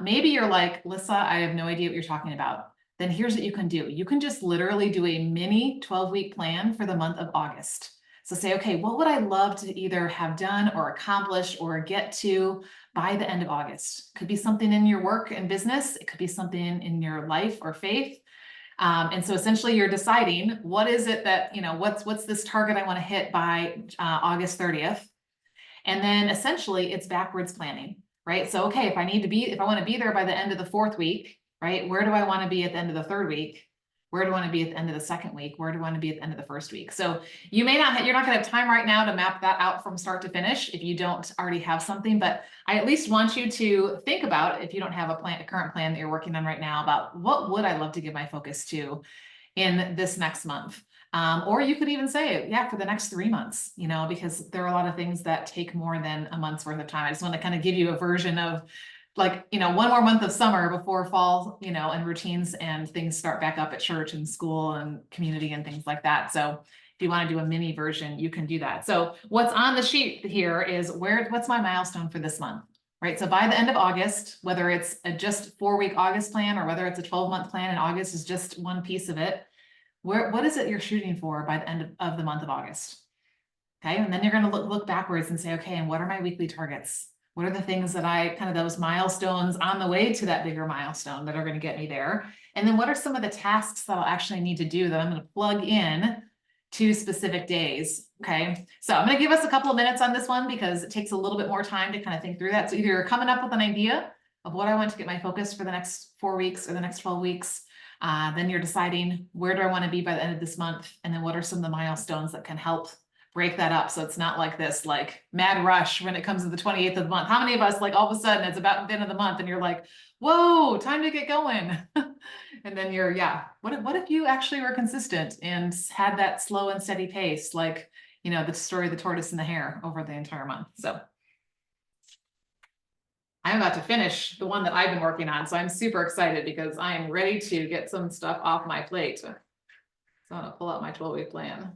Maybe you're like, Lissa, I have no idea what you're talking about. Then here's what you can do. You can just literally do a mini 12-week plan for the month of August. So say, okay, what would I love to either have done or accomplished or get to by the end of August? Could be something in your work and business. It could be something in your life or faith. And so essentially you're deciding what is it that, what's this target I want to hit by August 30th. And then essentially it's backwards planning, right? So, okay, if I want to be there by the end of the 4th week, right? Where do I want to be at the end of the 3rd week? Where do I want to be at the end of the 2nd week? Where do I want to be at the end of the 1st week? So you're not going to have time right now to map that out from start to finish if you don't already have something, but I at least want you to think about, if you don't have a current plan that you're working on right now, about what would I love to give my focus to in this next month. Or you could even say, yeah, for the next 3 months, because there are a lot of things that take more than a month's worth of time. I just want to kind of give you a version of like, 1 more month of summer before fall, and routines and things start back up at church and school and community and things like that. So if you want to do a mini version, you can do that. So what's on the sheet here is what's my milestone for this month? Right. So by the end of August, whether it's a just 4-week August plan or whether it's a 12-month plan and August is just one piece of it, what is it you're shooting for by the end of the month of August? Okay. And then you're going to look backwards and say, okay, and what are my weekly targets? What are the things that those milestones on the way to that bigger milestone that are going to get me there? And then what are some of the tasks that I'll actually need to do that I'm going to plug in to specific days? Okay. So I'm going to give us a couple of minutes on this one because it takes a little bit more time to kind of think through that. So either you're coming up with an idea of what I want to get my focus for the next 4 weeks or the next 12 weeks. Then you're deciding where do I want to be by the end of this month? And then what are some of the milestones that can help break that up. So it's not like this like mad rush when it comes to the 28th of the month. How many of us like all of a sudden it's about the end of the month and you're like, whoa, time to get going. And then you're, yeah, what if you actually were consistent and had that slow and steady pace, like, you know, the story of the tortoise and the hare over the entire month. So I'm about to finish the one that I've been working on. So I'm super excited because I am ready to get some stuff off my plate. So I'm gonna pull out my 12-week plan.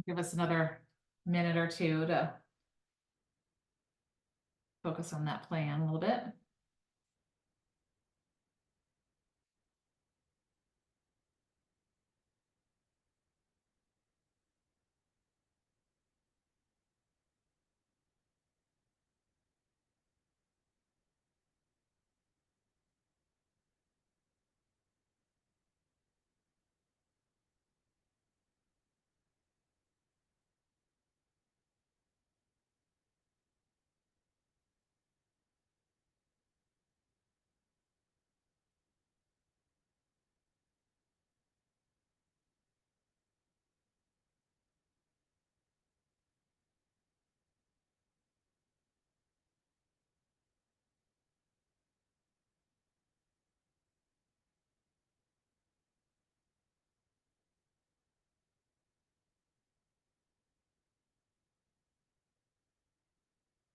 Give us another minute or two to focus on that plan a little bit.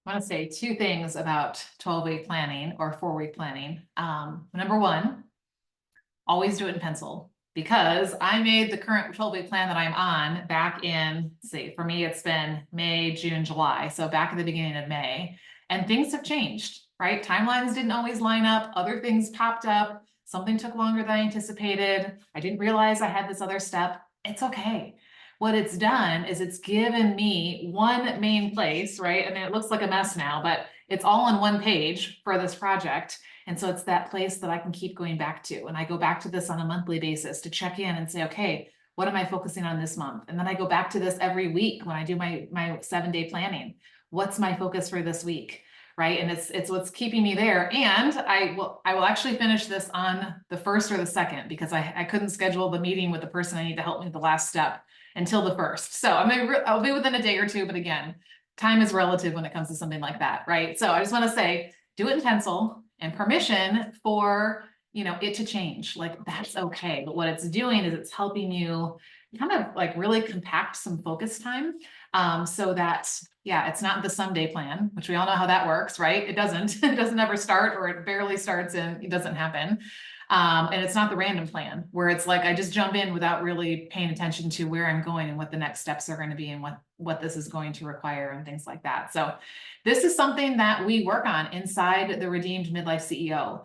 I want to say two things about 12-week planning or 4-week planning. Number one, always do it in pencil, because I made the current 12-week plan that I'm on back in, see, for me, it's been May, June, July. So back at the beginning of May, and things have changed, right? Timelines didn't always line up. Other things popped up. Something took longer than I anticipated. I didn't realize I had this other step. It's okay. What it's done is it's given me one main place, right? I mean, it looks like a mess now, but it's all on one page for this project. And so it's that place that I can keep going back to. And I go back to this on a monthly basis to check in and say, okay, what am I focusing on this month? And then I go back to this every week when I do my 7-day planning. What's my focus for this week? Right. And it's what's keeping me there. And I will actually finish this on the 1st or the 2nd, because I couldn't schedule the meeting with the person I need to help me with the last step until the 1st. So I'll be within a day or two, but again, time is relative when it comes to something like that. Right. So I just want to say, do it in pencil, and permission for, you know, it to change. Like, that's okay. But what it's doing is it's helping you kind of like really compact some focus time, so that, yeah, it's not the someday plan, which we all know how that works, right? It doesn't ever start, or it barely starts and it doesn't happen. And it's not the random plan where it's like, I just jump in without really paying attention to where I'm going and what the next steps are going to be and what this is going to require and things like that. So this is something that we work on inside the Redeemed Midlife CEO.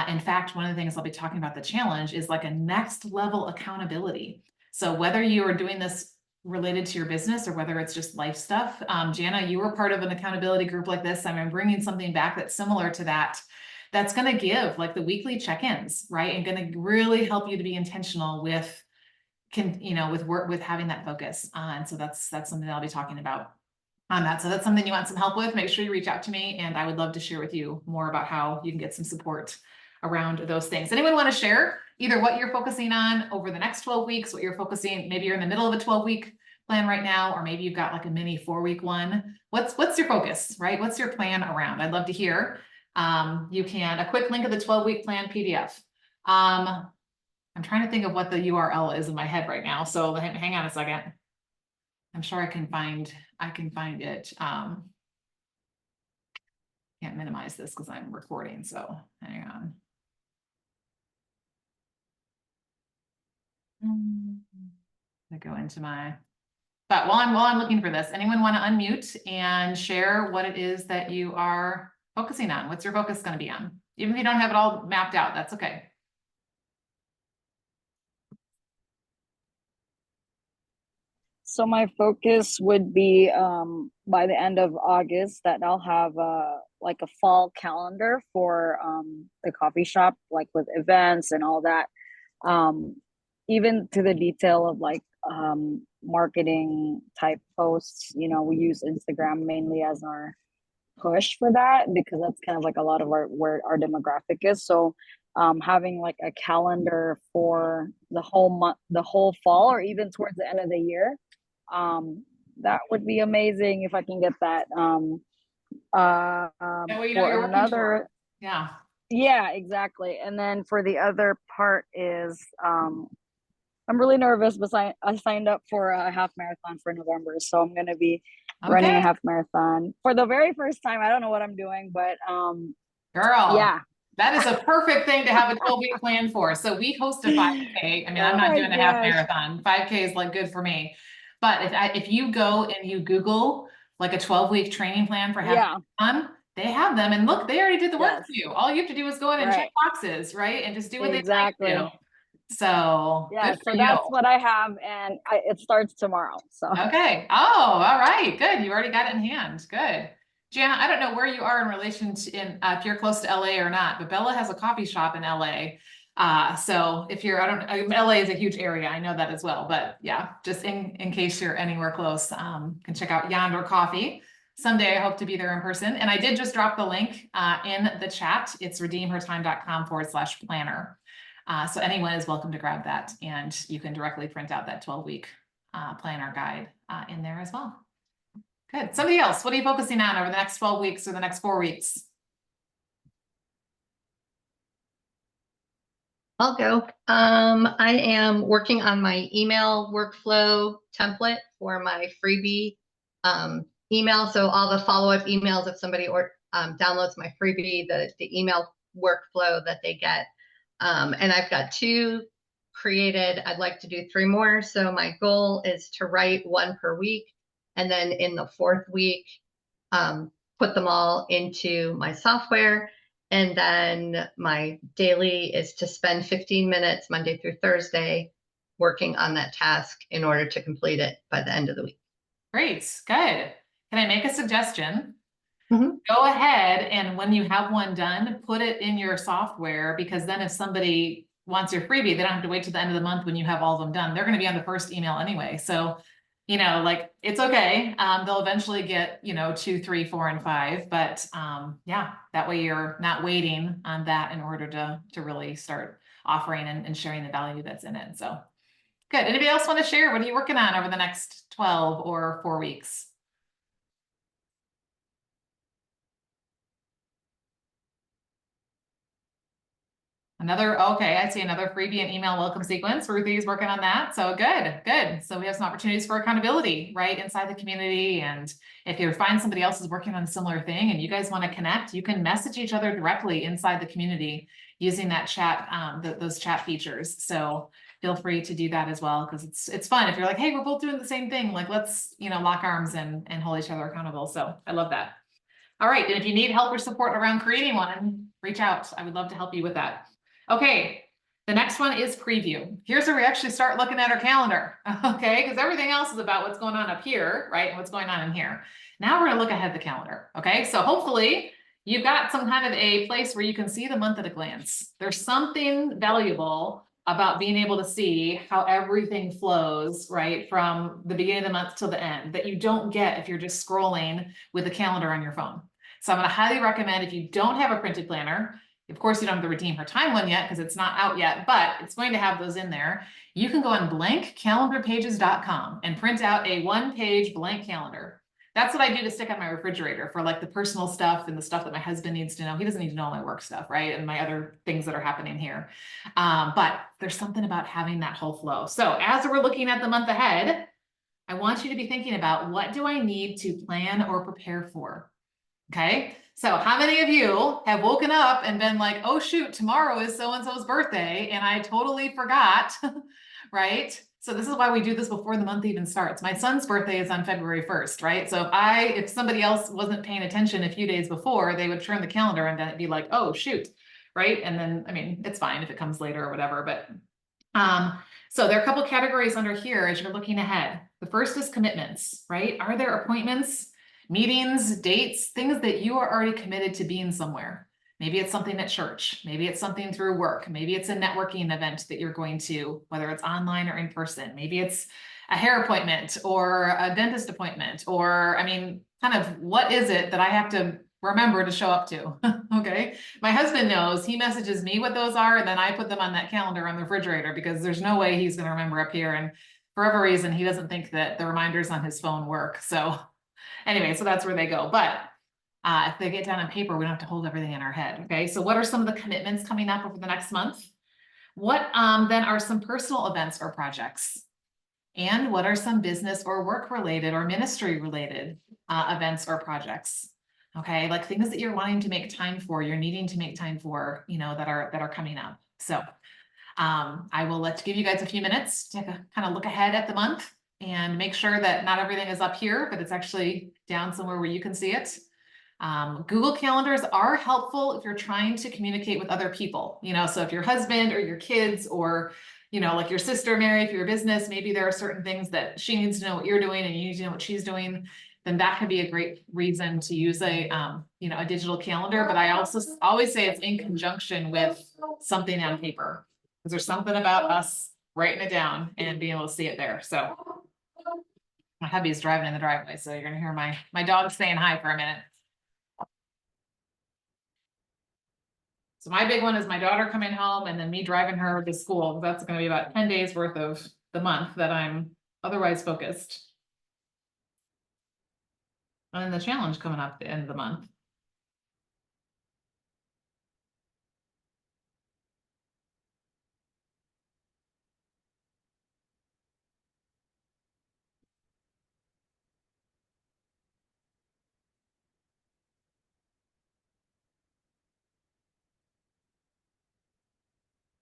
In fact, one of the things I'll be talking about, the challenge, is like a next level accountability. So whether you are doing this related to your business or whether it's just life stuff, Jana, you were part of an accountability group like this. I'm bringing something back that's similar to that. That's going to give like the weekly check-ins, right? And going to really help you to be intentional with, with having that focus. And so that's something that I'll be talking about. on that. So that's something you want some help with, make sure you reach out to me and I would love to share with you more about how you can get some support around those things. Anyone want to share either what you're focusing on over the next 12 weeks, what you're focusing, maybe you're in the middle of a 12-week plan right now, or maybe you've got like a mini 4-week one. What's your focus, right? What's your plan around? I'd love to hear. You can, a quick link of the 12-week plan PDF. I'm trying to think of what the URL is in my head right now. So hang on a second. I'm sure I can find it. Can't minimize this because I'm recording, so hang on. I go into but while I'm looking for this, anyone want to unmute and share what it is that you are focusing on? What's your focus going to be on? Even if you don't have it all mapped out, that's okay. So my focus would be by the end of August that I'll have like a fall calendar for the coffee shop, like with events and all that. Even to the detail of like marketing type posts. You know, we use Instagram mainly as our push for that because that's kind of like a lot of where our demographic is. So having like a calendar for the whole month, the whole fall, or even towards the end of the year, that would be amazing if I can get that. That way you know For you're working another, toward. Yeah. yeah, exactly. And then for the other part is I'm really nervous, but I signed up for a half marathon for November, so I'm gonna be running a Okay, half marathon for the very first time. I don't know what I'm doing, but girl. yeah. That is a perfect thing to have a 12-week plan for. So we host a 5K. I mean, I'm Oh not my doing a half gosh. marathon. 5K is like good for me. But if you go and you Google like a 12-week training plan for half Yeah. marathon, they have them. And look, they already did the work Yes. for you. All you have to do is go in and check Right. boxes, right? And just do what they tell you to do. Exactly. So Yeah. good for So you. that's what I have, and it starts tomorrow. So Okay. Oh, all right. Good. You already got it in hand. Good. Jana, I don't know where you are in relation to if you're close to LA or not, but Bella has a coffee shop in LA. So if you're, LA is a huge area. I know that as well, but yeah, just in case you're anywhere close, can check out Yonder Coffee. Someday I hope to be there in person. And I did just drop the link in the chat. It's redeemhertime.com/planner. So anyone is welcome to grab that and you can directly print out that 12-week planner guide in there as well. Good. Somebody else, what are you focusing on over the next 12 weeks or the next 4 weeks? I'll go. I am working on my email workflow template for my freebie email. So all the follow-up emails, if somebody downloads my freebie, the email workflow that they get. And I've got 2 created. I'd like to do 3 more. So my goal is to write 1 per week. And then in the 4th week, put them all into my software. And then my daily is to spend 15 minutes Monday through Thursday working on that task in order to complete it by the end of the week. Great, good. Can I make a suggestion? Mm-hmm. Go ahead and when you have one done, put it in your software because then if somebody wants your freebie, they don't have to wait till the end of the month when you have all of them done. They're going to be on the first email anyway. So, you know, like it's okay. They'll eventually get, 2, 3, 4, and 5. But yeah, that way you're not waiting on that in order to really start offering and sharing the value that's in it. So good. Anybody else want to share? What are you working on over the next 12 or 4 weeks? Okay, I see another freebie and email welcome sequence. Ruthie's working on that. So good. So we have some opportunities for accountability, right, inside the community. And if you find somebody else is working on a similar thing and you guys want to connect, you can message each other directly inside the community using that chat, those chat features. So feel free to do that as well, because it's fun. If you're like, hey, we're both doing the same thing, like let's, lock arms and hold each other accountable. So I love that. All right. And if you need help or support around creating one, reach out. I would love to help you with that. Okay, the next one is preview. Here's where we actually start looking at our calendar, okay? Because everything else is about what's going on up here, right? And what's going on in here. Now we're gonna look ahead the calendar, okay? So hopefully you've got some kind of a place where you can see the month at a glance. There's something valuable about being able to see how everything flows, right, from the beginning of the month till the end, that you don't get if you're just scrolling with a calendar on your phone. So I'm gonna highly recommend, if you don't have a printed planner, of course, you don't have the Redeem Her Time one yet because it's not out yet, but it's going to have those in there. You can go on blankcalendarpages.com and print out a 1-page blank calendar. That's what I do to stick on my refrigerator for like the personal stuff and the stuff that my husband needs to know. He doesn't need to know my work stuff, right? And my other things that are happening here. But there's something about having that whole flow. So as we're looking at the month ahead, I want you to be thinking about, what do I need to plan or prepare for? Okay. So how many of you have woken up and been like, oh shoot, tomorrow is so-and-so's birthday and I totally forgot, right? So this is why we do this before the month even starts. My son's birthday is on February 1st, right? So if somebody else wasn't paying attention a few days before, they would turn the calendar and then it'd be like, oh shoot, right? And then, I mean, it's fine if it comes later or whatever, but so there are a couple categories under here as you're looking ahead. The first is commitments, right? Are there appointments, meetings, dates, things that you are already committed to being somewhere? Maybe it's something at church. Maybe it's something through work. Maybe it's a networking event that you're going to, whether it's online or in person. Maybe it's a hair appointment or a dentist appointment, or, I mean, kind of what is it that I have to remember to show up to? Okay. My husband knows, he messages me what those are, and then I put them on that calendar on the refrigerator because there's no way he's going to remember up here. And for whatever reason, he doesn't think that the reminders on his phone work. So anyway, so that's where they go. But if they get down on paper, we don't have to hold everything in our head. Okay. So what are some of the commitments coming up over the next month? What then are some personal events or projects? And what are some business or work related or ministry related events or projects? Okay. Like things that you're wanting to make time for, you're needing to make time for, you know, that are coming up. So I will give you guys a few minutes to kind of look ahead at the month and make sure that not everything is up here, but it's actually down somewhere where you can see it. Google Calendars are helpful if you're trying to communicate with other people, you know, so if your husband or your kids or, you know, like your sister, Mary, if you're a business, maybe there are certain things that she needs to know what you're doing and you need to know what she's doing, then that could be a great reason to use a, you know, a digital calendar. But I also always say it's in conjunction with something on paper, because there's something about us writing it down and being able to see it there. So my hubby's driving in the driveway, so you're gonna hear my dog saying hi for a minute. So my big one is my daughter coming home and then me driving her to school. That's gonna be about 10 days worth of the month that I'm otherwise focused. And then the challenge coming up at the end of the month.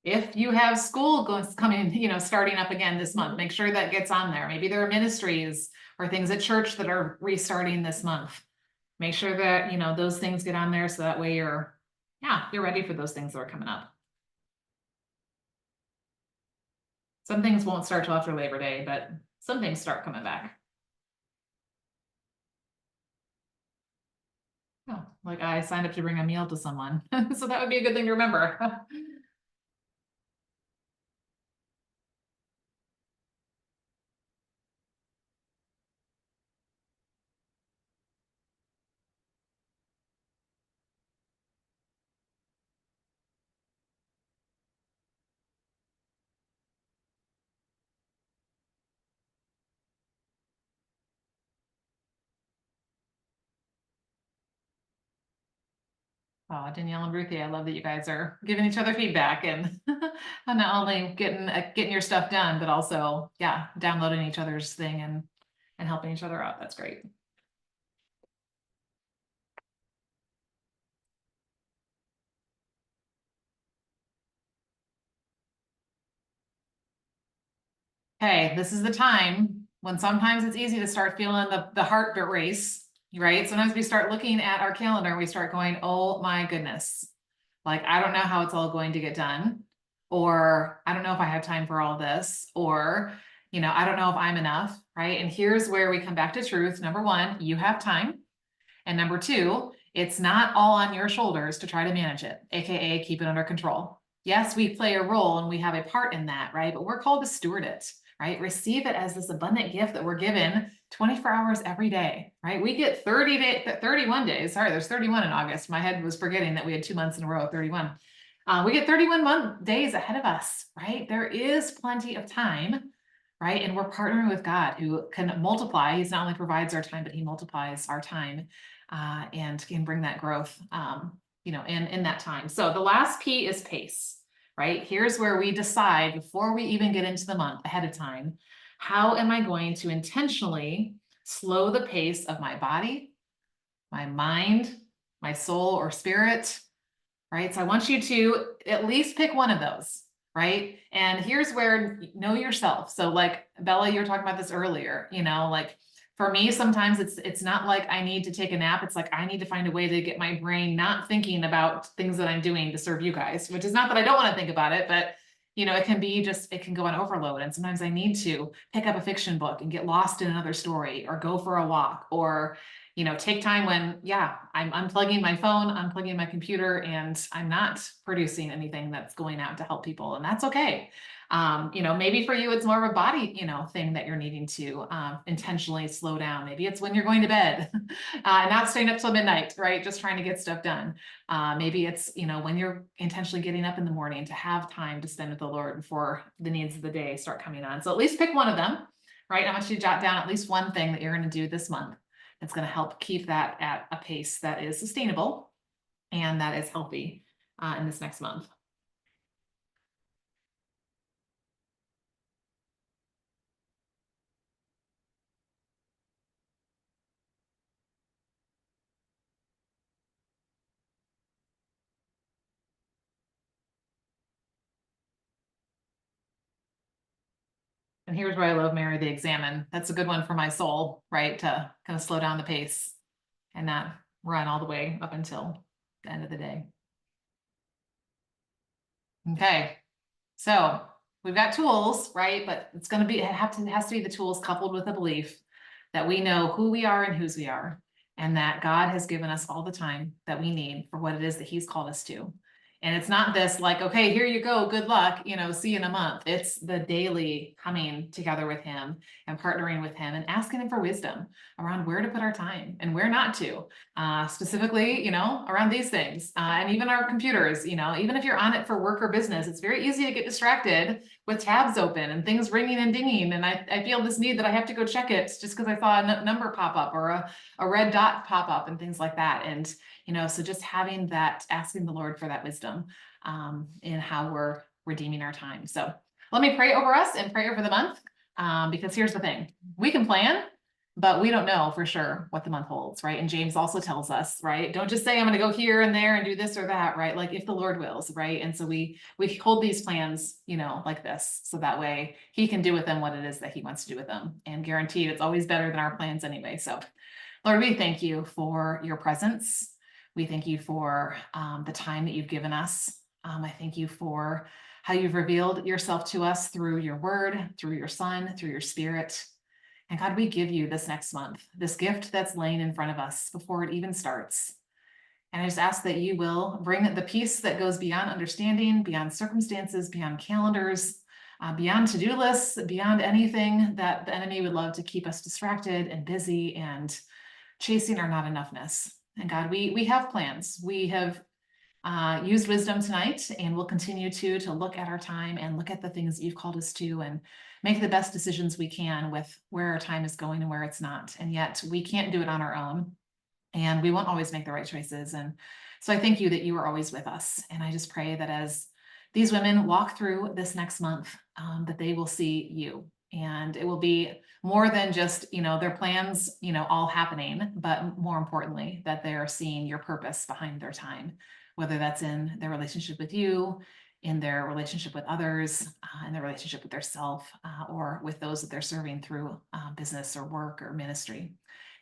If you have school coming, you know, starting up again this month, make sure that gets on there. Maybe there are ministries or things at church that are restarting this month. Make sure that, you know, those things get on there so that way you're ready for those things that are coming up. Some things won't start till after Labor Day, but some things start coming back. Oh, like I signed up to bring a meal to someone, so that would be a good thing to remember. Oh, Danielle and Ruthie, I love that you guys are giving each other feedback and not only getting your stuff done, but also, yeah, downloading each other's thing and helping each other out. That's great. Okay, this is the time when sometimes it's easy to start feeling the heart race, right? Sometimes we start looking at our calendar and we start going, oh my goodness, like I don't know how it's all going to get done, or I don't know if I have time for all this, or, you know, I don't know if I'm enough, right? And here's where we come back to truth. Number one, you have time. And number two, it's not all on your shoulders to try to manage it, AKA keep it under control. Yes, we play a role and we have a part in that, right? But we're called to steward it, right? Receive it as this abundant gift that we're given 24 hours every day, right? We get 31 days. Sorry, there's 31 in August. My head was forgetting that we had 2 months in a row of 31. We get 31 days ahead of us, right? There is plenty of time, right? And we're partnering with God who can multiply. He's not only provides our time, but he multiplies our time and can bring that growth, in that time. So the last P is pace, right? Here's where we decide before we even get into the month ahead of time, how am I going to intentionally slow the pace of my body, my mind, my soul or spirit, right? So I want you to at least pick one of those, right? And here's where know yourself. So like Bella, you were talking about this earlier, like for me, sometimes it's not like I need to take a nap. It's like I need to find a way to get my brain not thinking about things that I'm doing to serve you guys, which is not that I don't want to think about it, but it can be it can go on overload. And sometimes I need to pick up a fiction book and get lost in another story or go for a walk or take time when, I'm unplugging my phone, unplugging my computer, and I'm not producing anything that's going out to help people. And that's okay. Maybe for you, it's more of a body, thing that you're needing to intentionally slow down. Maybe it's when you're going to bed, not staying up till midnight, right? Just trying to get stuff done. Maybe it's, when you're intentionally getting up in the morning to have time to spend with the Lord before the needs of the day start coming on. So at least pick one of them, right? I want you to jot down at least one thing that you're going to do this month. It's going to help keep that at a pace that is sustainable and that is healthy in this next month. And here's where I love Mary the Examine. That's a good one for my soul, right? To kind of slow down the pace and not run all the way up until the end of the day. Okay, so we've got tools, right? But it's going to be, it has to be the tools coupled with a belief that we know who we are and whose we are, and that God has given us all the time that we need for what it is that he's called us to. And it's not this like, okay, here you go, good luck, see you in a month. It's the daily coming together with him and partnering with him and asking him for wisdom around where to put our time and where not to, specifically, around these things and even our computers, even if you're on it for work or business, it's very easy to get distracted with tabs open and things ringing and dinging. And I feel this need that I have to go check it just because I saw a number pop up or a red dot pop up and things like that. And so just having that, asking the Lord for that wisdom in how we're redeeming our time. So let me pray over us and pray over the month because here's the thing. We can plan, but we don't know for sure what the month holds, right? And James also tells us, right? Don't just say, I'm going to go here and there and do this or that, right? Like if the Lord wills, right? And so we hold these plans, like this, so that way he can do with them what it is that he wants to do with them. And guaranteed it's always better than our plans anyway. So Lord, we thank you for your presence. We thank you for the time that you've given us. I thank you for how you've revealed yourself to us through your word, through your son, through your spirit. And God, we give you this next month, this gift that's laying in front of us before it even starts. And I just ask that you will bring the peace that goes beyond understanding, beyond circumstances, beyond calendars, beyond to-do lists, beyond anything that the enemy would love to keep us distracted and busy and chasing our not enoughness. And God, we have plans. We have used wisdom tonight, and we'll continue to look at our time and look at the things that you've called us to and make the best decisions we can with where our time is going and where it's not. And yet we can't do it on our own, and we won't always make the right choices. And so I thank you that you are always with us. And I just pray that as these women walk through this next month, that they will see you. And it will be more than just, their plans, all happening, but more importantly, that they are seeing your purpose behind their time, whether that's in their relationship with you, in their relationship with others, in their relationship with their self, or with those that they're serving through business or work or ministry.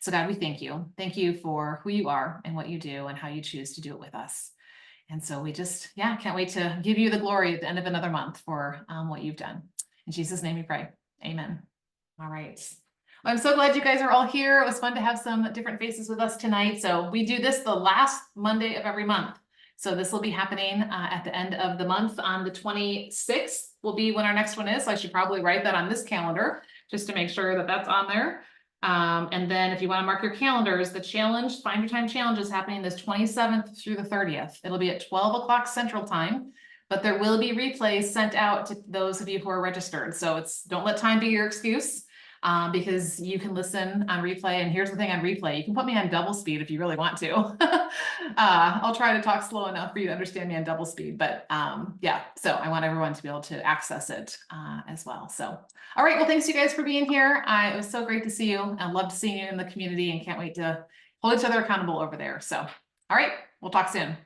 So God, we thank you. Thank you for who you are and what you do and how you choose to do it with us. And so we just, can't wait to give you the glory at the end of another month for what you've done. In Jesus' name we pray. Amen. All right. I'm so glad you guys are all here. It was fun to have some different faces with us tonight. So we do this the last Monday of every month. So this will be happening at the end of the month on the 26th will be when our next one is. So I should probably write that on this calendar just to make sure that that's on there. And then if you want to mark your calendars, the challenge, Find Your Time challenge is happening this 27th through the 30th. It'll be at 12 o'clock Central Time, but there will be replays sent out to those of you who are registered. So don't let time be your excuse. Because you can listen on replay. And here's the thing on replay, you can put me on double speed if you really want to. I'll try to talk slow enough for you to understand me on double speed, but yeah, so I want everyone to be able to access it as well. So, all right, well, thanks you guys for being here. It was so great to see you. I love seeing you in the community and can't wait to hold each other accountable over there. So, all right, we'll talk soon.